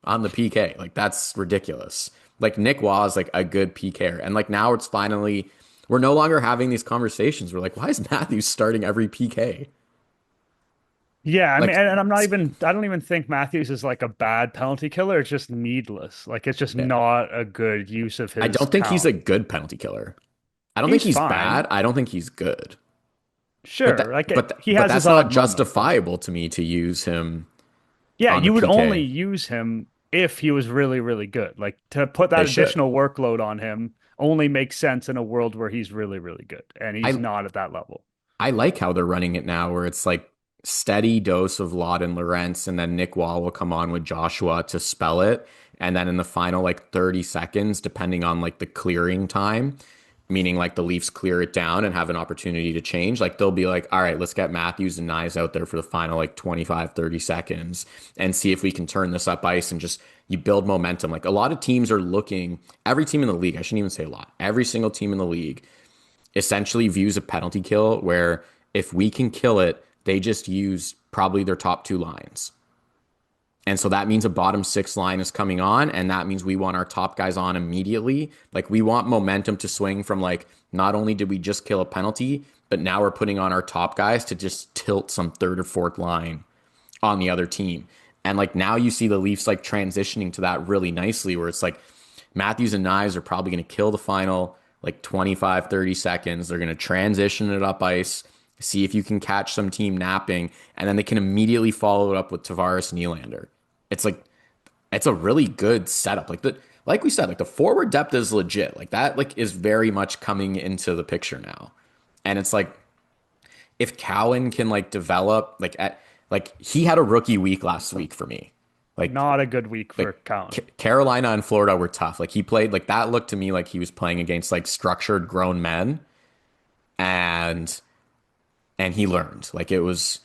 on the PK. Like that's ridiculous. Like Nick Waugh is like a good PKer. And like now it's finally we're no longer having these conversations. We're like, why is Matthews starting every PK? Yeah, I mean, Like and I don't even think Matthews is like a bad penalty killer. It's just needless. Like it's just yeah. not a good use of I his don't think he's talent. a good penalty killer. I don't think He's he's bad. fine. I don't think he's good. But Sure. Like but he has his that's not odd moments, but justifiable to me to use him yeah, on the you would only PK. use him if he was really, really good. Like to put They that should. additional workload on him only makes sense in a world where he's really, really good, and he's I not at that level. I like how they're running it now, where it's like steady dose of Laud and Lorentz, and then Nick Wall will come on with Joshua to spell it, and then in the final like 30 seconds, depending on like the clearing time, meaning like the Leafs clear it down and have an opportunity to change, like they'll be like, all right, let's get Matthews and Nyes out there for the final like 25, 30 seconds and see if we can turn this up ice and just you build momentum. Like a lot of teams are looking, every team in the league, I shouldn't even say a lot, every single team in the league essentially views a penalty kill where if we can kill it, they just use probably their top two lines. And so that means a bottom six line is coming on, and that means we want our top guys on immediately. Like we want momentum to swing from like not only did we just kill a penalty, but now we're putting on our top guys to just tilt some third or fourth line on the other team. And like now you see the Leafs like transitioning to that really nicely where it's like Matthews and Knives are probably going to kill the final like 25, 30 seconds. They're going to transition it up ice, see if you can catch some team napping, and then they can immediately follow it up with Tavares and Nylander. It's like it's a really good setup. Like we said, like the forward depth is legit. Like that like is very much coming into the picture now. And it's like if Cowan can like develop like he had a rookie week last week for me. Like Not a good week for like Cowan. Carolina and Florida were tough. Like he played like that looked to me like he was playing against like structured grown men and he learned. Like it was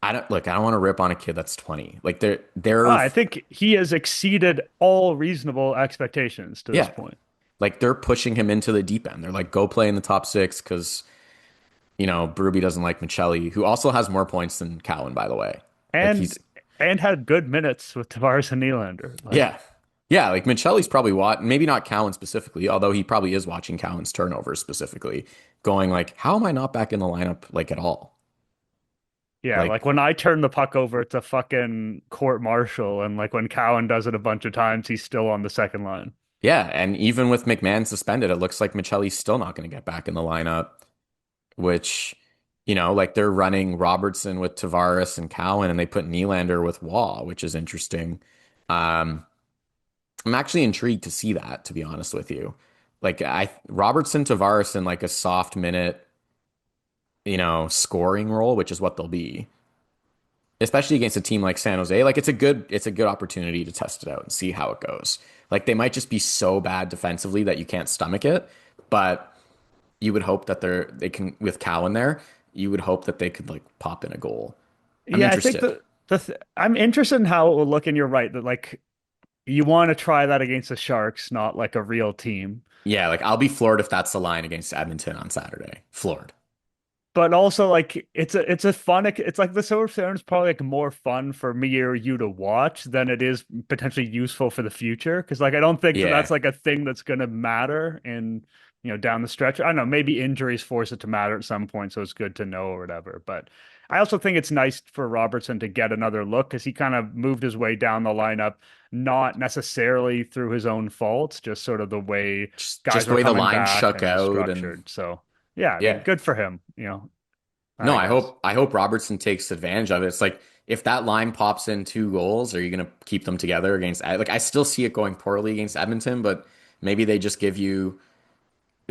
I don't want to rip on a kid that's 20. Like Oh, they're I think he has exceeded all reasonable expectations to this yeah. point. Like they're pushing him into the deep end. They're like go play in the top 6 cuz Berube doesn't like Michelli, who also has more points than Cowan by the way. Like And he's and had good minutes with Tavares and Nylander. Like, yeah. Yeah, like Michelli's probably maybe not Cowan specifically, although he probably is watching Cowan's turnovers specifically, going like, how am I not back in the lineup like at all? yeah, Like, like when I turn the puck over, it's a fucking court martial, and like when Cowan does it a bunch of times, he's still on the second line. yeah, and even with McMann suspended, it looks like Michelli's still not going to get back in the lineup, which, like they're running Robertson with Tavares and Cowan, and they put Nylander with Waugh, which is interesting. Um, I'm actually intrigued to see that, to be honest with you. Like Robertson, Tavares in like a soft minute, scoring role, which is what they'll be, especially against a team like San Jose. Like it's a good opportunity to test it out and see how it goes. Like they might just be so bad defensively that you can't stomach it, but you would hope that they can with Cowan there, you would hope that they could like pop in a goal. I'm Yeah, I think interested. I'm interested in how it will look, and you're right that like you want to try that against the Sharks, not like a real team. Yeah, like I'll be floored if that's the line against Edmonton on Saturday. Floored. But also like it's a fun it's like the Silver Stone is probably like more fun for me or you to watch than it is potentially useful for the future because like I don't think that that's Yeah. like a thing that's going to matter in down the stretch. I don't know, maybe injuries force it to matter at some point, so it's good to know or whatever. But I also think it's nice for Robertson to get another look because he kind of moved his way down the lineup, not necessarily through his own faults, just sort of the way Just guys the were way the coming line back shook and it was out and structured. So yeah, I mean, yeah. good for him, No, I guess. I hope Robertson takes advantage of it. It's like if that line pops in 2 goals, are you going to keep them together against like I still see it going poorly against Edmonton, but maybe they just give you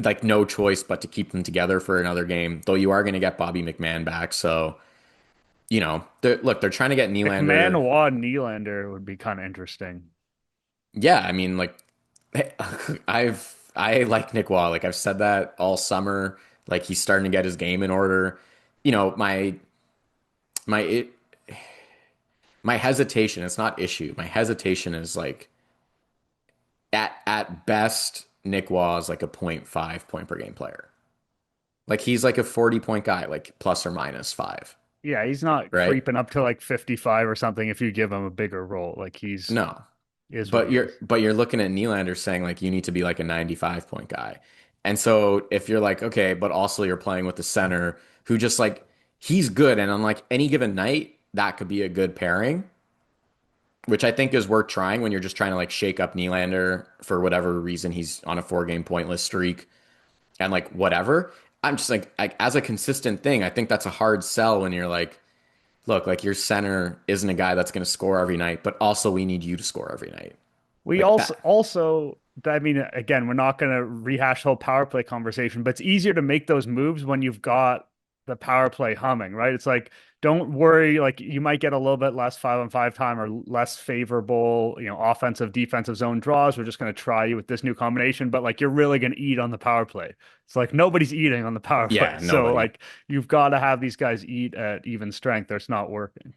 like no choice but to keep them together for another game. Though you are going to get Bobby McMann back, so look, they're trying to get McMann, Nylander. Nylander would be kind of interesting. Yeah, I mean, like I like Nick Waugh. Like I've said that all summer. Like he's starting to get his game in order. You know, my it, my hesitation, it's not issue. My hesitation is like at best, Nick Waugh is like a point 0.5 point per game player. Like he's like a 40-point guy, like plus or minus five, Yeah, he's not right? creeping up to like 55 or something if you give him a bigger role. Like he's No. is what But he is. you're looking at Nylander saying like you need to be like a 95-point guy. And so if you're like, okay, but also you're playing with the center who just like he's good and on like any given night, that could be a good pairing, which I think is worth trying when you're just trying to like shake up Nylander for whatever reason he's on a 4-game pointless streak and like whatever. I'm just like as a consistent thing, I think that's a hard sell when you're like, look, like your center isn't a guy that's going to score every night, but also we need you to score every night. We Like also that. also I mean, again, we're not going to rehash the whole power play conversation, but it's easier to make those moves when you've got the power play humming, right? It's like, don't worry, like you might get a little bit less 5-on-5 time or less favorable, offensive defensive zone draws. We're just going to try you with this new combination, but like you're really going to eat on the power play. It's like nobody's eating on the power play. Yeah, So nobody. like you've got to have these guys eat at even strength or it's not working.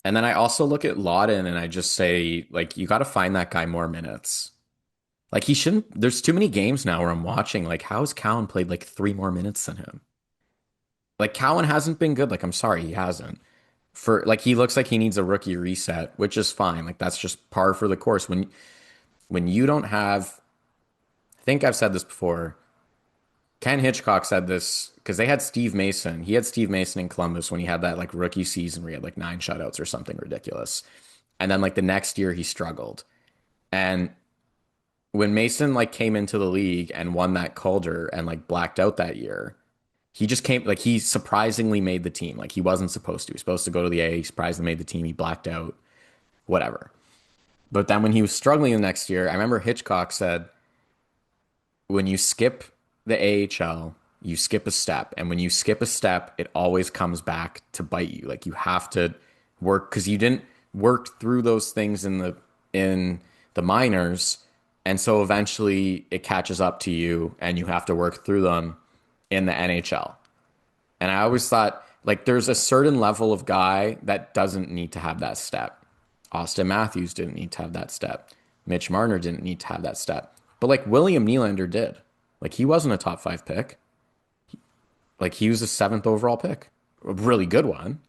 And then I also look at Lawton and I just say, like, you got to find that guy more minutes. Like, he shouldn't. There's too many games now where I'm watching, like, how's Cowan played like 3 more minutes than him? Like, Cowan hasn't been good. Like, I'm sorry, he hasn't. For like, he looks like he needs a rookie reset, which is fine. Like, that's just par for the course. When you don't have, I think I've said this before. Ken Hitchcock said this because they had Steve Mason. He had Steve Mason in Columbus when he had that like rookie season where he had like 9 shutouts or something ridiculous. And then like the next year he struggled. And when Mason like came into the league and won that Calder and like blacked out that year, he just came like he surprisingly made the team. Like he wasn't supposed to. He was supposed to go to the A. He surprisingly made the team. He blacked out, whatever. But then when he was struggling the next year, I remember Hitchcock said, when you skip the AHL, you skip a step. And when you skip a step, it always comes back to bite you. Like you have to work because you didn't work through those things in the minors. And so eventually it catches up to you and you have to work through them in the NHL. And I always thought like there's a certain level of guy that doesn't need to have that step. Austin Matthews didn't need to have that step. Mitch Marner didn't need to have that step. But like William Nylander did. Like he wasn't a top 5 pick. Like he was a 7th overall pick. A really good one,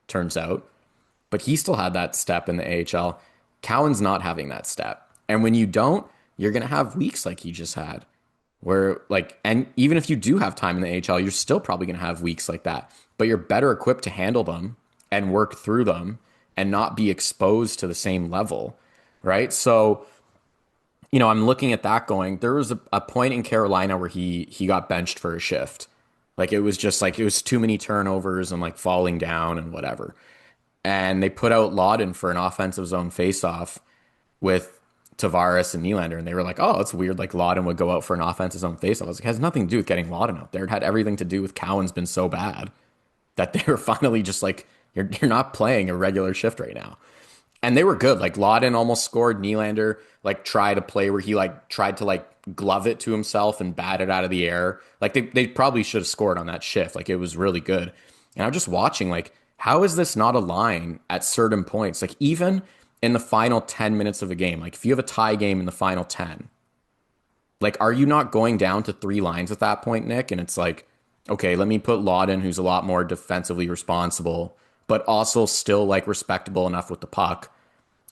turns out. But he still had that step in the AHL. Cowan's not having that step. And when you don't, you're going to have weeks like he just had. Where like, and even if you do have time in the AHL, you're still probably going to have weeks like that. But you're better equipped to handle them and work through them and not be exposed to the same level. Right. So I'm looking at that going, there was a point in Carolina where he got benched for a shift. Like it was just like it was too many turnovers and like falling down and whatever. And they put out Laughton for an offensive zone faceoff with Tavares and Nylander, and they were like, "Oh, it's weird. Like Laughton would go out for an offensive zone faceoff." I was like, "It has nothing to do with getting Laughton out there. It had everything to do with Cowan's been so bad that they were finally just like, you're not playing a regular shift right now." And they were good. Like Laughton almost scored. Nylander like tried a play where he like tried to like glove it to himself and bat it out of the air. Like they probably should have scored on that shift. Like it was really good. And I'm just watching like how is this not a line at certain points? Like even in the final 10 minutes of a game, like if you have a tie game in the final 10, like are you not going down to 3 lines at that point, Nick? And it's like, okay, let me put Laughton, who's a lot more defensively responsible, but also still like respectable enough with the puck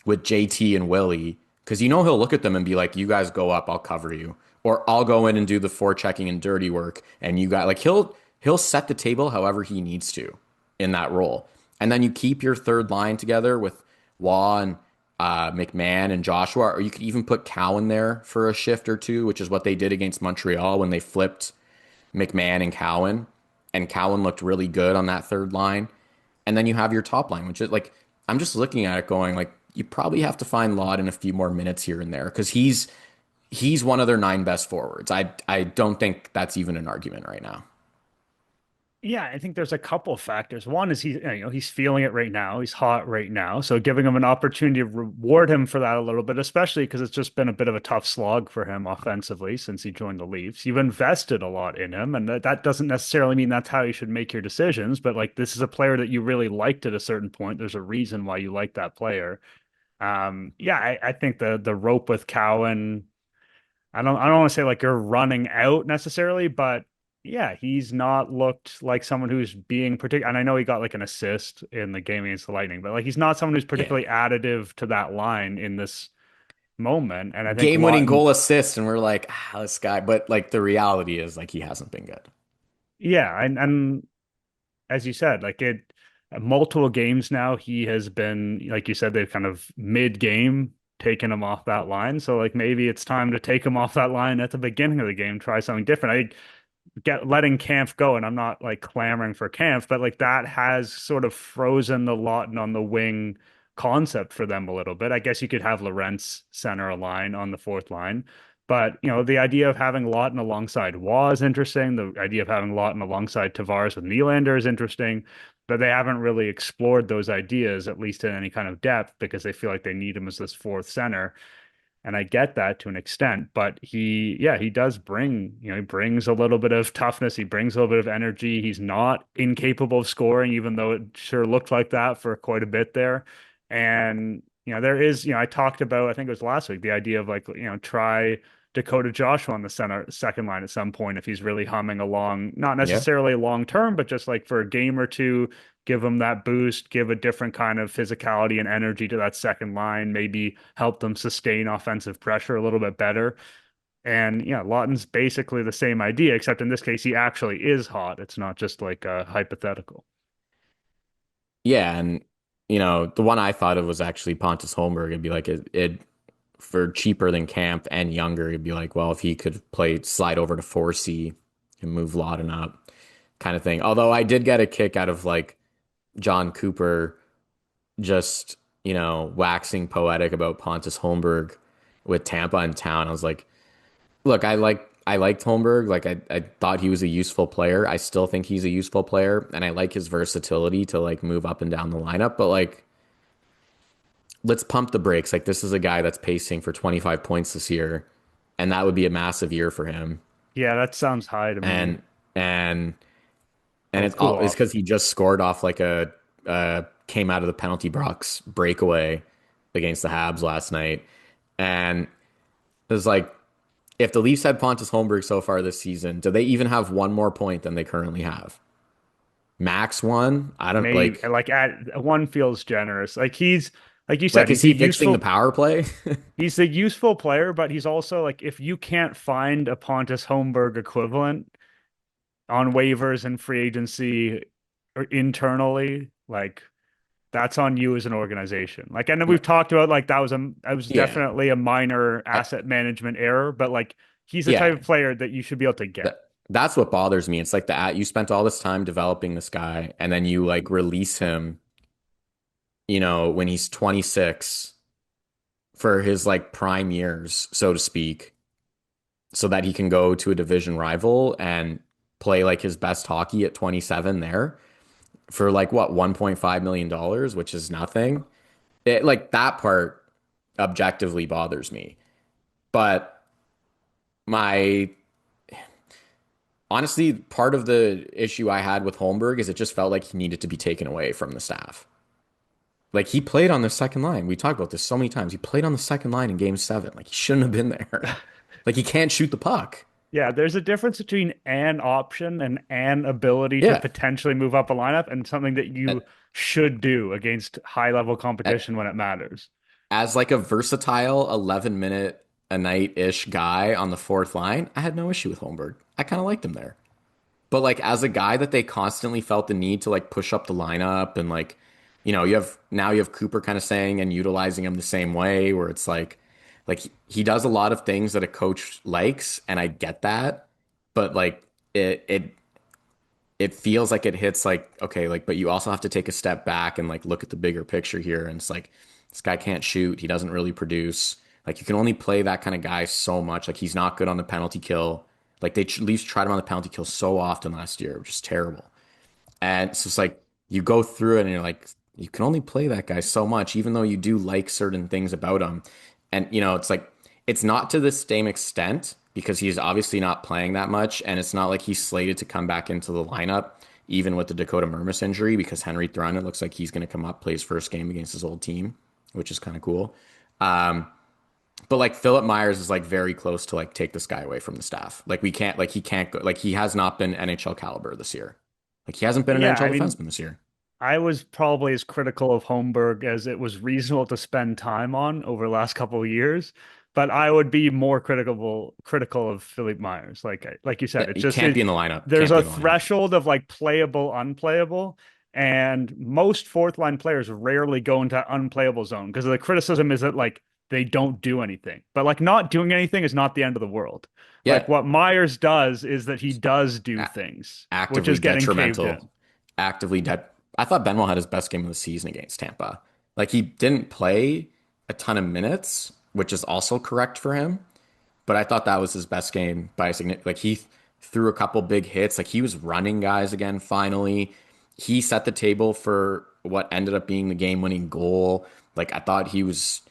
with JT and Willie, because he'll look at them and be like, "You guys go up, I'll cover you," or "I'll go in and do the forechecking and dirty work," and you got like he'll set the table however he needs to in that role, and then you keep your third line together with Waugh and McMann and Joshua, or you could even put Cowan there for a shift or two, which is what they did against Montreal when they flipped McMann and Cowan looked really good on that third line, and then you have your top line, which is like I'm just looking at it going like you probably have to find Laughton a few more minutes here and there because he's one of their nine best forwards. I don't think that's even an argument right now. Yeah, I think there's a couple of factors. One is he's feeling it right now. He's hot right now. So giving him an opportunity to reward him for that a little bit, especially because it's just been a bit of a tough slog for him offensively since he joined the Leafs. You've invested a lot in him, and that doesn't necessarily mean that's how you should make your decisions, but like this is a player that you really liked at a certain point. There's a reason why you like that player. Yeah, I think the rope with Cowan, I don't want to say like you're running out necessarily, but yeah, he's not looked like someone who's being particular. And I know he got like an assist in the game against the Lightning, but like he's not someone who's Yeah. particularly additive to that line in this moment. And I think Game-winning Laughton, goal assist, and we're like, ah, this guy. But like the reality is like he hasn't been good. yeah, and as you said, like it multiple games now, he has been, like you said, they've kind of mid-game taken him off that line. So like maybe it's time to take him off that line at the beginning of the game, try something different. Get letting Kampf go, and I'm not like clamoring for Kampf, but like that has sort of frozen the Lawton on the wing concept for them a little bit. I guess you could have Lorentz center a line on the fourth line, but the idea of having Lawton alongside Waugh is interesting. The idea of having Lawton alongside Tavares with Nylander is interesting, but they haven't really explored those ideas, at least in any kind of depth, because they feel like they need him as this fourth center. And I get that to an extent, but he does bring, he brings a little bit of toughness. He brings a little bit of energy. He's not incapable of scoring, even though it sure looked like that for quite a bit there. And, there is, I talked about, I think it was last week, the idea of like, try Dakota Joshua on the second line at some point if he's really humming along, not Yeah. necessarily long term, but just like for a game or two, give him that boost, give a different kind of physicality and energy to that second line, maybe help them sustain offensive pressure a little bit better. And yeah, Lawton's basically the same idea, except in this case, he actually is hot. It's not just like a hypothetical. Yeah, and the one I thought of was actually Pontus Holmberg. It'd be like it for cheaper than Camp and younger. It'd be like, well, if he could play slide over to 4C and move Lawton up, kind of thing. Although I did get a kick out of like John Cooper just waxing poetic about Pontus Holmberg with Tampa in town. I was like, look, I liked Holmberg. Like I thought he was a useful player. I still think he's a useful player, and I like his versatility to like move up and down the lineup. But like, let's pump the brakes. Like this is a guy that's pacing for 25 points this year, and that would be a massive year for him. Yeah, that sounds high to me. And and and It'll it's all cool it's off. because he just scored off like a came out of the penalty box breakaway against the Habs last night, and it was like if the Leafs had Pontus Holmberg so far this season, do they even have one more point than they currently have? Max one? I don't Maybe like at one feels generous. Like he's like you said, is he's a he fixing the useful power play? he's a useful player, but he's also like if you can't find a Pontus Holmberg equivalent on waivers and free agency or internally, like that's on you as an organization. Like I know we've talked about like that was Yeah. definitely a minor I, asset management error, but like he's the type yeah. of player that you should be able to get. That's what bothers me. It's like you spent all this time developing this guy and then you like release him, when he's 26 for his like prime years, so to speak, so that he can go to a division rival and play like his best hockey at 27 there for like what, $1.5 million, which is nothing. Like that part objectively bothers me. But my honestly, part of the issue I had with Holmberg is it just felt like he needed to be taken away from the staff. Like he played on the second line. We talked about this so many times. He played on the second line in game 7. Like he shouldn't have been there. Like he can't shoot the puck. Yeah, there's a difference between an option and an ability to Yeah. potentially move up a lineup and something that you should do against high level competition when it matters. As like a versatile 11-minute a night-ish guy on the fourth line, I had no issue with Holmberg. I kind of liked him there. But like as a guy that they constantly felt the need to like push up the lineup and like, you have Cooper kind of saying and utilizing him the same way where it's like he does a lot of things that a coach likes and I get that, but like it feels like it hits like okay, like but you also have to take a step back and like look at the bigger picture here and it's like this guy can't shoot, he doesn't really produce. Like you can only play that kind of guy so much. Like he's not good on the penalty kill. Like they at least tried him on the penalty kill so often last year, which is terrible. And so it's like you go through it and you're like, you can only play that guy so much, even though you do like certain things about him. And, it's like, it's not to the same extent because he's obviously not playing that much. And it's not like he's slated to come back into the lineup, even with the Dakota Mermis injury, because Henry Thrun, it looks like he's going to come up, play his first game against his old team, which is kind of cool. Um, but like Philip Myers is like very close to like take this guy away from the staff. Like we can't, like he can't go, like he has not been NHL caliber this year. Like he hasn't been an Yeah, I NHL mean, defenseman this year. I was probably as critical of Holmberg as it was reasonable to spend time on over the last couple of years, but I would be more critical of Philippe Myers. Like you Yeah, said, he can't be in the lineup. there's Can't be a in the lineup. threshold of like playable, unplayable, and most fourth line players rarely go into unplayable zone because the criticism is that like they don't do anything. But like not doing anything is not the end of the world. Like Yeah, what Myers does is that he does do a- things, which actively is getting caved detrimental. in. Actively dead. I thought Benoit had his best game of the season against Tampa. Like he didn't play a ton of minutes, which is also correct for him. But I thought that was his best game by a significant. Like he threw a couple big hits. Like he was running guys again. Finally, he set the table for what ended up being the game-winning goal. Like I thought he was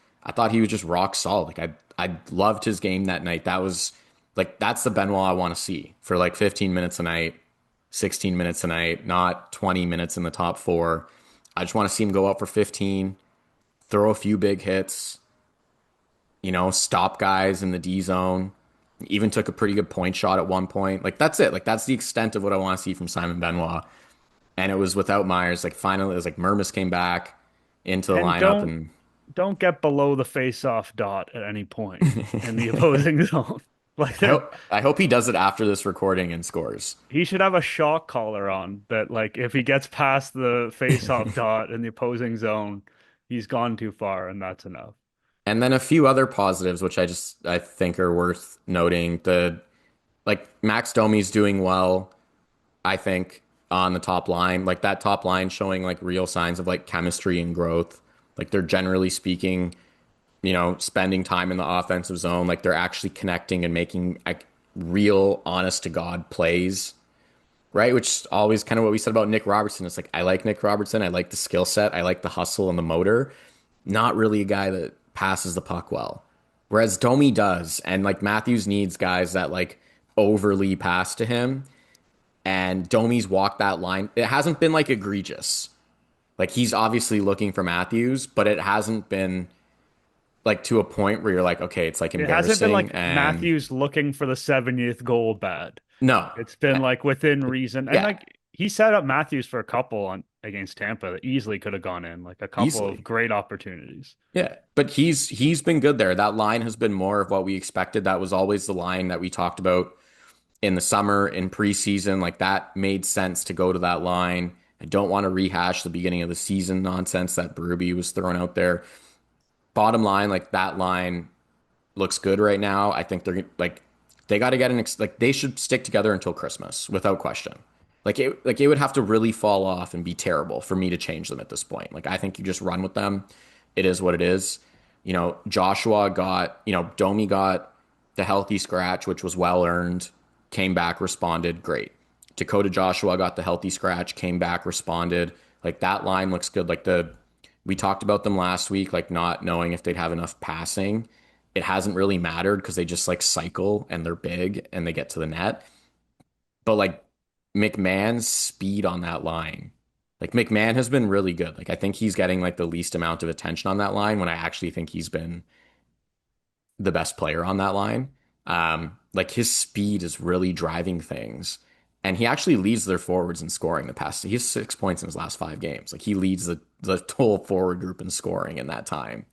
just rock solid. Like I loved his game that night. That was like that's the Benoit I want to see for like 15 minutes a night, 16 minutes a night, not 20 minutes in the top four. I just want to see him go out for 15, throw a few big hits, stop guys in the D zone. Even took a pretty good point shot at one point. Like that's it. Like that's the extent of what I want to see from Simon Benoit. And it was without Myers. Like finally, it was like Mermis came back into the And lineup, and don't get below the face-off dot at any point in the opposing zone. Like there, I hope he does it after this recording and scores. he should have a shock collar on that. Like if he gets past the face-off dot in the opposing zone, he's gone too far, and that's enough. And then a few other positives, which I think are worth noting. The like Max Domi's doing well, I think, on the top line. Like that top line showing like real signs of like chemistry and growth. Like they're generally speaking, spending time in the offensive zone. Like they're actually connecting and making like real, honest to God plays. Right, which is always kind of what we said about Nick Robertson. It's like I like Nick Robertson, I like the skill set, I like the hustle and the motor. Not really a guy that passes the puck well. Whereas Domi does, and like Matthews needs guys that like overly pass to him. And Domi's walked that line. It hasn't been like egregious. Like he's obviously looking for Matthews, but it hasn't been like to a point where you're like, okay, it's like It hasn't been embarrassing. like And Matthews looking for the 70th goal bad. no, It's been like within reason. And yeah, like he set up Matthews for a couple on against Tampa that easily could have gone in, like a couple of easily. great opportunities. Yeah, but he's been good there. That line has been more of what we expected. That was always the line that we talked about in the summer, in preseason. Like that made sense to go to that line. I don't want to rehash the beginning of the season nonsense that Berube was throwing out there. Bottom line, like that line looks good right now. I think they're like they got to get like they should stick together until Christmas without question. Like it would have to really fall off and be terrible for me to change them at this point. Like I think you just run with them. It is what it is. Joshua got, Domi got the healthy scratch, which was well earned, came back, responded, great. Dakota Joshua got the healthy scratch, came back, responded. Like that line looks good. We talked about them last week, like not knowing if they'd have enough passing. It hasn't really mattered because they just like cycle and they're big and they get to the net. But like McMann's speed on that line, like McMann has been really good. Like I think he's getting like the least amount of attention on that line when I actually think he's been the best player on that line. Like his speed is really driving things. And he actually leads their forwards in scoring the past. He has 6 points in his last 5 games. Like he leads the whole forward group in scoring in that time.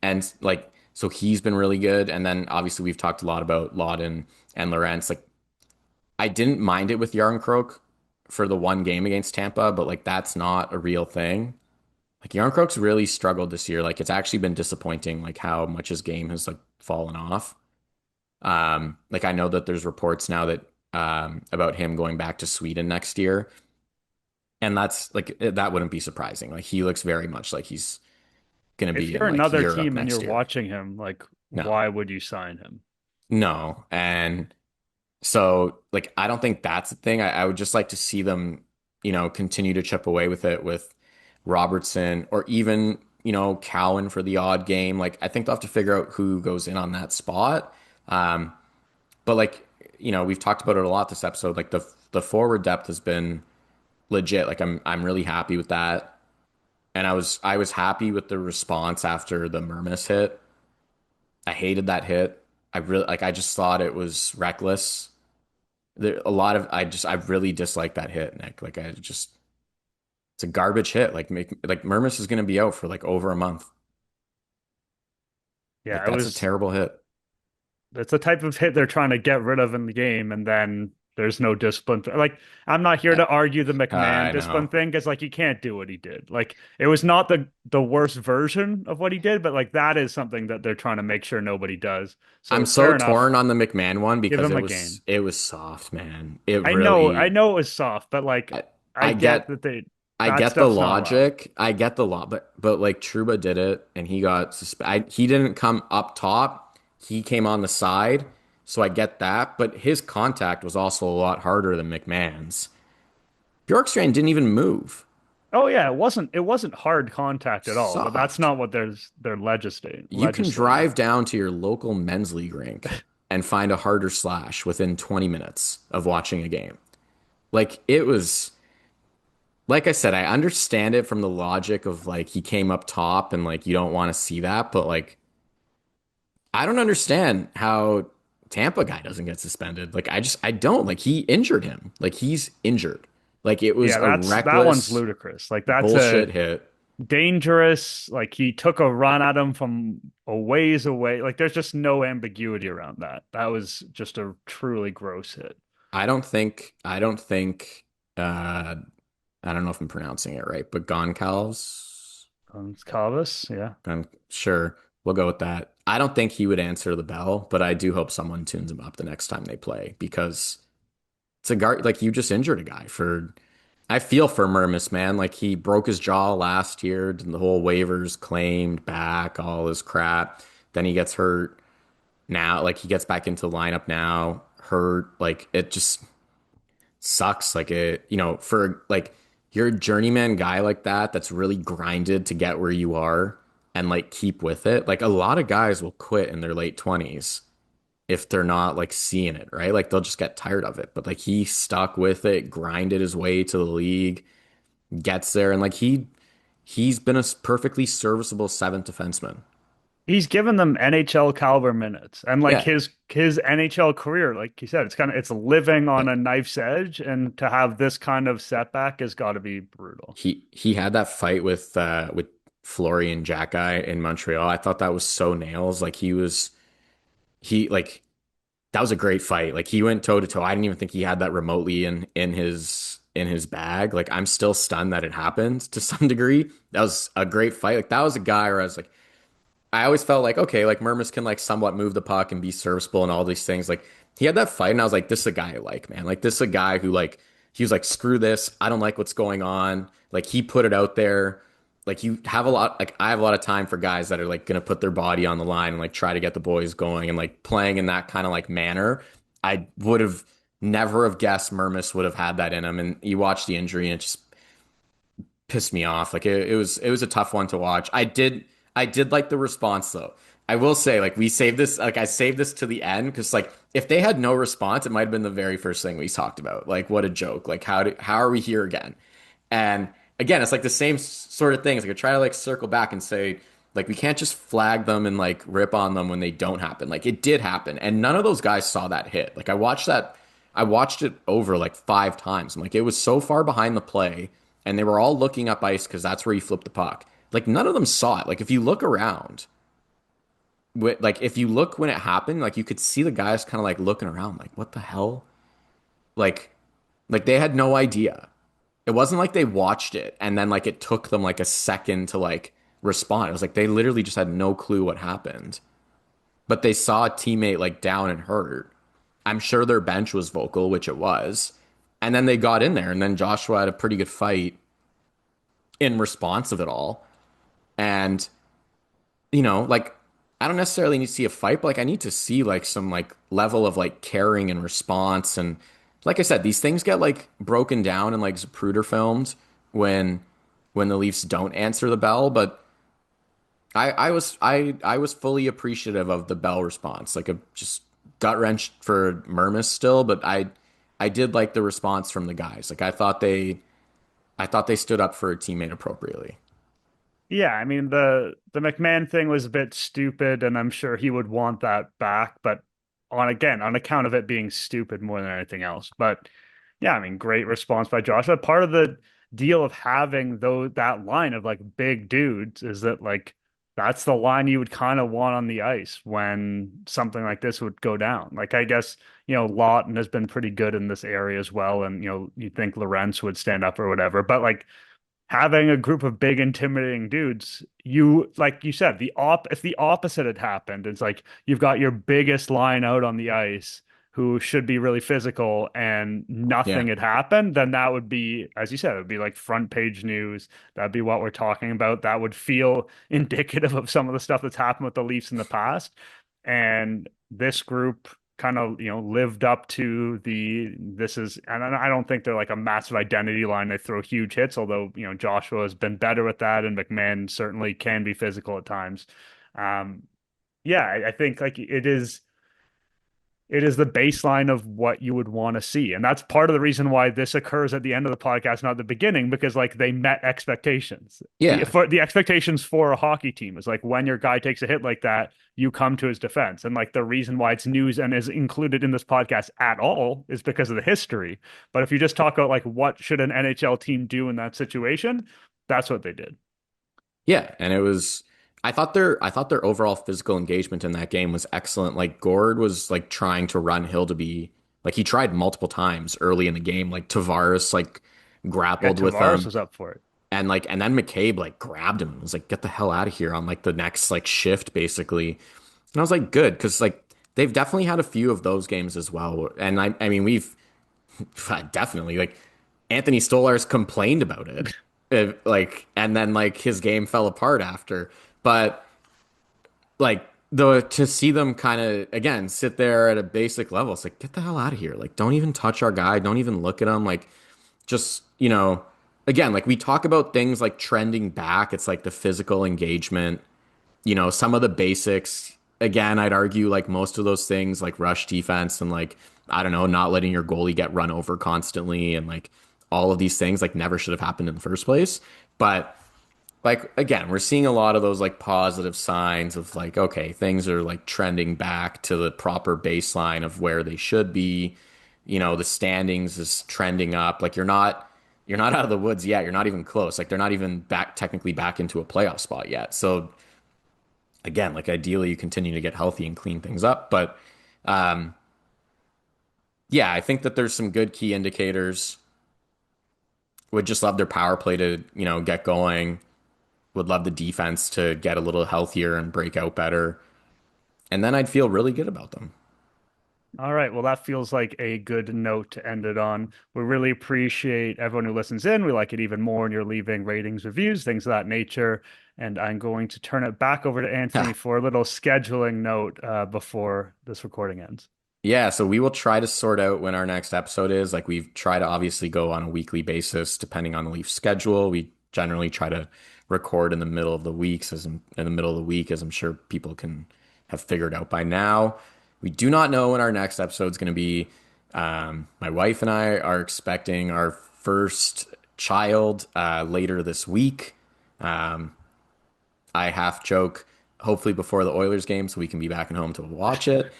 And like, so he's been really good. And then obviously we've talked a lot about Lawton and Lorentz. Like I didn't mind it with Yarncroke for the one game against Tampa, but like that's not a real thing. Like Yarncroke's really struggled this year. Like it's actually been disappointing, like how much his game has like fallen off. Like I know that there's reports now that about him going back to Sweden next year, and that's like that wouldn't be surprising. Like he looks very much like he's gonna If be you're in like another Europe team and you're next year. watching him, like No, why would you sign him? no. And so, like, I don't think that's the thing. I would just like to see them, continue to chip away with it with Robertson or even, Cowan for the odd game. Like, I think they'll have to figure out who goes in on that spot. Um, but like, we've talked about it a lot this episode. Like the forward depth has been legit. Like I'm really happy with that. And I was happy with the response after the Mermis hit. I hated that hit. I just thought it was reckless. A lot of I really disliked that hit, Nick. Like it's a garbage hit. Like Mermis is going to be out for like over a month. Like Yeah, it that's a was terrible hit. it's a type of hit they're trying to get rid of in the game, and then there's no discipline. Like, I'm not here Yeah, to argue the McMahon I discipline know. thing because like you can't do what he did. Like it was not the worst version of what he did, but like that is something that they're trying to make sure nobody does. I'm So so fair enough. torn on the McMahon one Give because him it a was game. it was soft, man. It I really know it was soft, but like I, I I get get that they I that get the stuff's not wrong. logic. I get the law, but like Truba did it and he got suspended. He didn't come up top. He came on the side. So I get that, but his contact was also a lot harder than McMahon's. Bjorkstrand didn't even move. Oh yeah, it wasn't hard contact at all, but that's Soft. not what they're You can legislating. drive down to your local men's league rink and find a harder slash within 20 minutes of watching a game. Like it was, like I said, I understand it from the logic of like he came up top and like you don't want to see that, but like I don't understand how Tampa guy doesn't get suspended. Like I don't. Like he injured him. Like he's injured. Like it was Yeah, a that one's reckless ludicrous. Like that's a bullshit hit. dangerous, like he took a run at him from a ways away. Like there's just no ambiguity around that. That was just a truly gross hit. Uh I don't know if I'm pronouncing it right, but Goncalves, Calvis, yeah. sure, we'll go with that. I don't think he would answer the bell, but I do hope someone tunes him up the next time they play because it's a guard like you just injured a guy for I feel for Mermis, man. Like he broke his jaw last year, and the whole waivers claimed back, all his crap. Then he gets hurt now, like he gets back into the lineup now, hurt. Like it just sucks. Like for like you're a journeyman guy like that that's really grinded to get where you are and like keep with it. Like a lot of guys will quit in their late 20s if they're not like seeing it, right? Like they'll just get tired of it. But like he stuck with it, grinded his way to the league, gets there, and like he's been a perfectly serviceable seventh defenseman. He's given them NHL caliber minutes. And like Yeah. his NHL career, like you said, it's living Yeah. on a knife's edge. And to have this kind of setback has got to be brutal. He had that fight with Florian Jacki in Montreal. I thought that was so nails. Like he like that was a great fight. Like he went toe to toe. I didn't even think he had that remotely in his bag. Like I'm still stunned that it happened to some degree. That was a great fight. Like that was a guy where I always felt like, okay, like Mermis can like somewhat move the puck and be serviceable and all these things. Like he had that fight and I was like, this is a guy I like, man. Like this is a guy who like he was like, screw this. I don't like what's going on. Like he put it out there. Like you have a lot like I have a lot of time for guys that are like gonna put their body on the line and like try to get the boys going and like playing in that kind of like manner. I would have never have guessed Mermis would have had that in him. And you watch the injury and it just pissed me off. Like it was a tough one to watch. I did like the response though. I will say like we saved this like I saved this to the end because like if they had no response, it might have been the very first thing we talked about. Like what a joke. Like how are we here again? And again, it's like the same sort of thing. It's like I try to like circle back and say like we can't just flag them and like rip on them when they don't happen. Like it did happen, and none of those guys saw that hit. Like I watched it over like 5 times. I'm like it was so far behind the play, and they were all looking up ice because that's where you flip the puck. Like none of them saw it. Like if you look around, like if you look when it happened, like you could see the guys kind of like looking around, like what the hell? Like like they had no idea. It wasn't like they watched it and then like it took them like a second to like respond. It was like they literally just had no clue what happened. But they saw a teammate like down and hurt. I'm sure their bench was vocal, which it was. And then they got in there and then Joshua had a pretty good fight in response of it all. And like I don't necessarily need to see a fight, but like I need to see like some like level of like caring and response. And like I said, these things get like broken down and like Zapruder filmed when the Leafs don't answer the bell. But I was fully appreciative of the bell response. Like a just gut wrenched for Mermis still, but I did like the response from the guys. Like I thought they stood up for a teammate appropriately. Yeah, I mean the McMann thing was a bit stupid, and I'm sure he would want that back, but on account of it being stupid more than anything else. But yeah, I mean, great response by Josh. But part of the deal of having that line of like big dudes is that like that's the line you would kind of want on the ice when something like this would go down. Like I guess, Laughton has been pretty good in this area as well, and you'd think Lorentz would stand up or whatever, but like having a group of big intimidating dudes, you like you said, if the opposite had happened, it's like you've got your biggest line out on the ice who should be really physical and Yeah. nothing had happened, then that would be, as you said, it would be like front page news. That'd be what we're talking about. That would feel indicative of some of the stuff that's happened with the Leafs in the past. And this group kind of lived up to and I don't think they're like a massive identity line. They throw huge hits, although Joshua has been better with that, and McMahon certainly can be physical at times. um yeah, I think like it is the baseline of what you would want to see. And that's part of the reason why this occurs at the end of the podcast, not the beginning, because like they met expectations. Yeah. The expectations for a hockey team is like when your guy takes a hit like that, you come to his defense. And like the reason why it's news and is included in this podcast at all is because of the history. But if you just talk about like what should an NHL team do in that situation, that's what they did. Yeah, and it was I thought their overall physical engagement in that game was excellent. Like Gord was like trying to run Hildeby. Like he tried multiple times early in the game. Like Tavares like Yeah, grappled with Tavares him was up for it. and then McCabe like grabbed him and was like, get the hell out of here on like the next like shift basically. And I was like, good, because like they've definitely had a few of those games as well. And I mean we've definitely like Anthony Stolarz complained about it. Like and then like his game fell apart after. But like the to see them kind of again sit there at a basic level, it's like get the hell out of here. Like don't even touch our guy, don't even look at him. Like just, again, like we talk about things like trending back, it's like the physical engagement, some of the basics. Again, I'd argue like most of those things like rush defense and like I don't know, not letting your goalie get run over constantly and like all of these things like never should have happened in the first place. But like again, we're seeing a lot of those like positive signs of like okay, things are like trending back to the proper baseline of where they should be. The standings is trending up. Like you're not out of the woods yet. You're not even close. Like they're not even technically back into a playoff spot yet. So again, like ideally you continue to get healthy and clean things up, but um yeah, I think that there's some good key indicators. Would just love their power play to, get going. Would love the defense to get a little healthier and break out better. And then I'd feel really good about them. All right. Well, that feels like a good note to end it on. We really appreciate everyone who listens in. We like it even more when you're leaving ratings, reviews, things of that nature. And I'm going to turn it back over to Anthony for a little scheduling note before this recording ends. Yeah, so we will try to sort out when our next episode is. Like we try to obviously go on a weekly basis depending on the Leaf schedule. We generally try to record in the middle of the weeks as in the middle of the week, as I'm sure people can have figured out by now. We do not know when our next episode is going to be. My wife and I are expecting our first child later this week. Um, I half joke, hopefully before the Oilers game, so we can be back and home to watch it.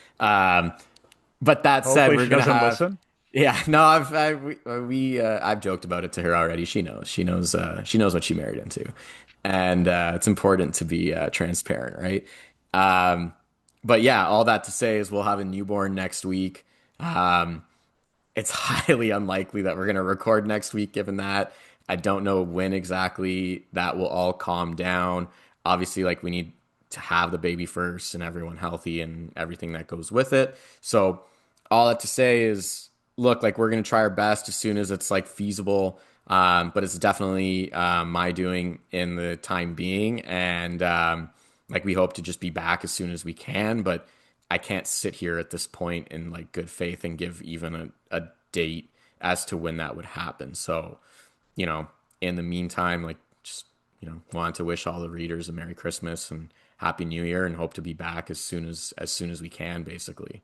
But that said, Hopefully, we're she gonna doesn't have. listen. Yeah, no, I've joked about it to her already. She knows. She knows what she married into, and it's important to be transparent, right? Um, but yeah, all that to say is we'll have a newborn next week. Um, it's highly unlikely that we're gonna record next week, given that I don't know when exactly that will all calm down. Obviously, like we need to have the baby first and everyone healthy and everything that goes with it. So all that to say is, look, like we're gonna try our best as soon as it's like feasible. But it's definitely my doing in the time being, and Like we hope to just be back as soon as we can, but I can't sit here at this point in like good faith and give even a date as to when that would happen. So, in the meantime, like just, want to wish all the readers a Merry Christmas and Happy New Year and hope to be back as soon as we can, basically.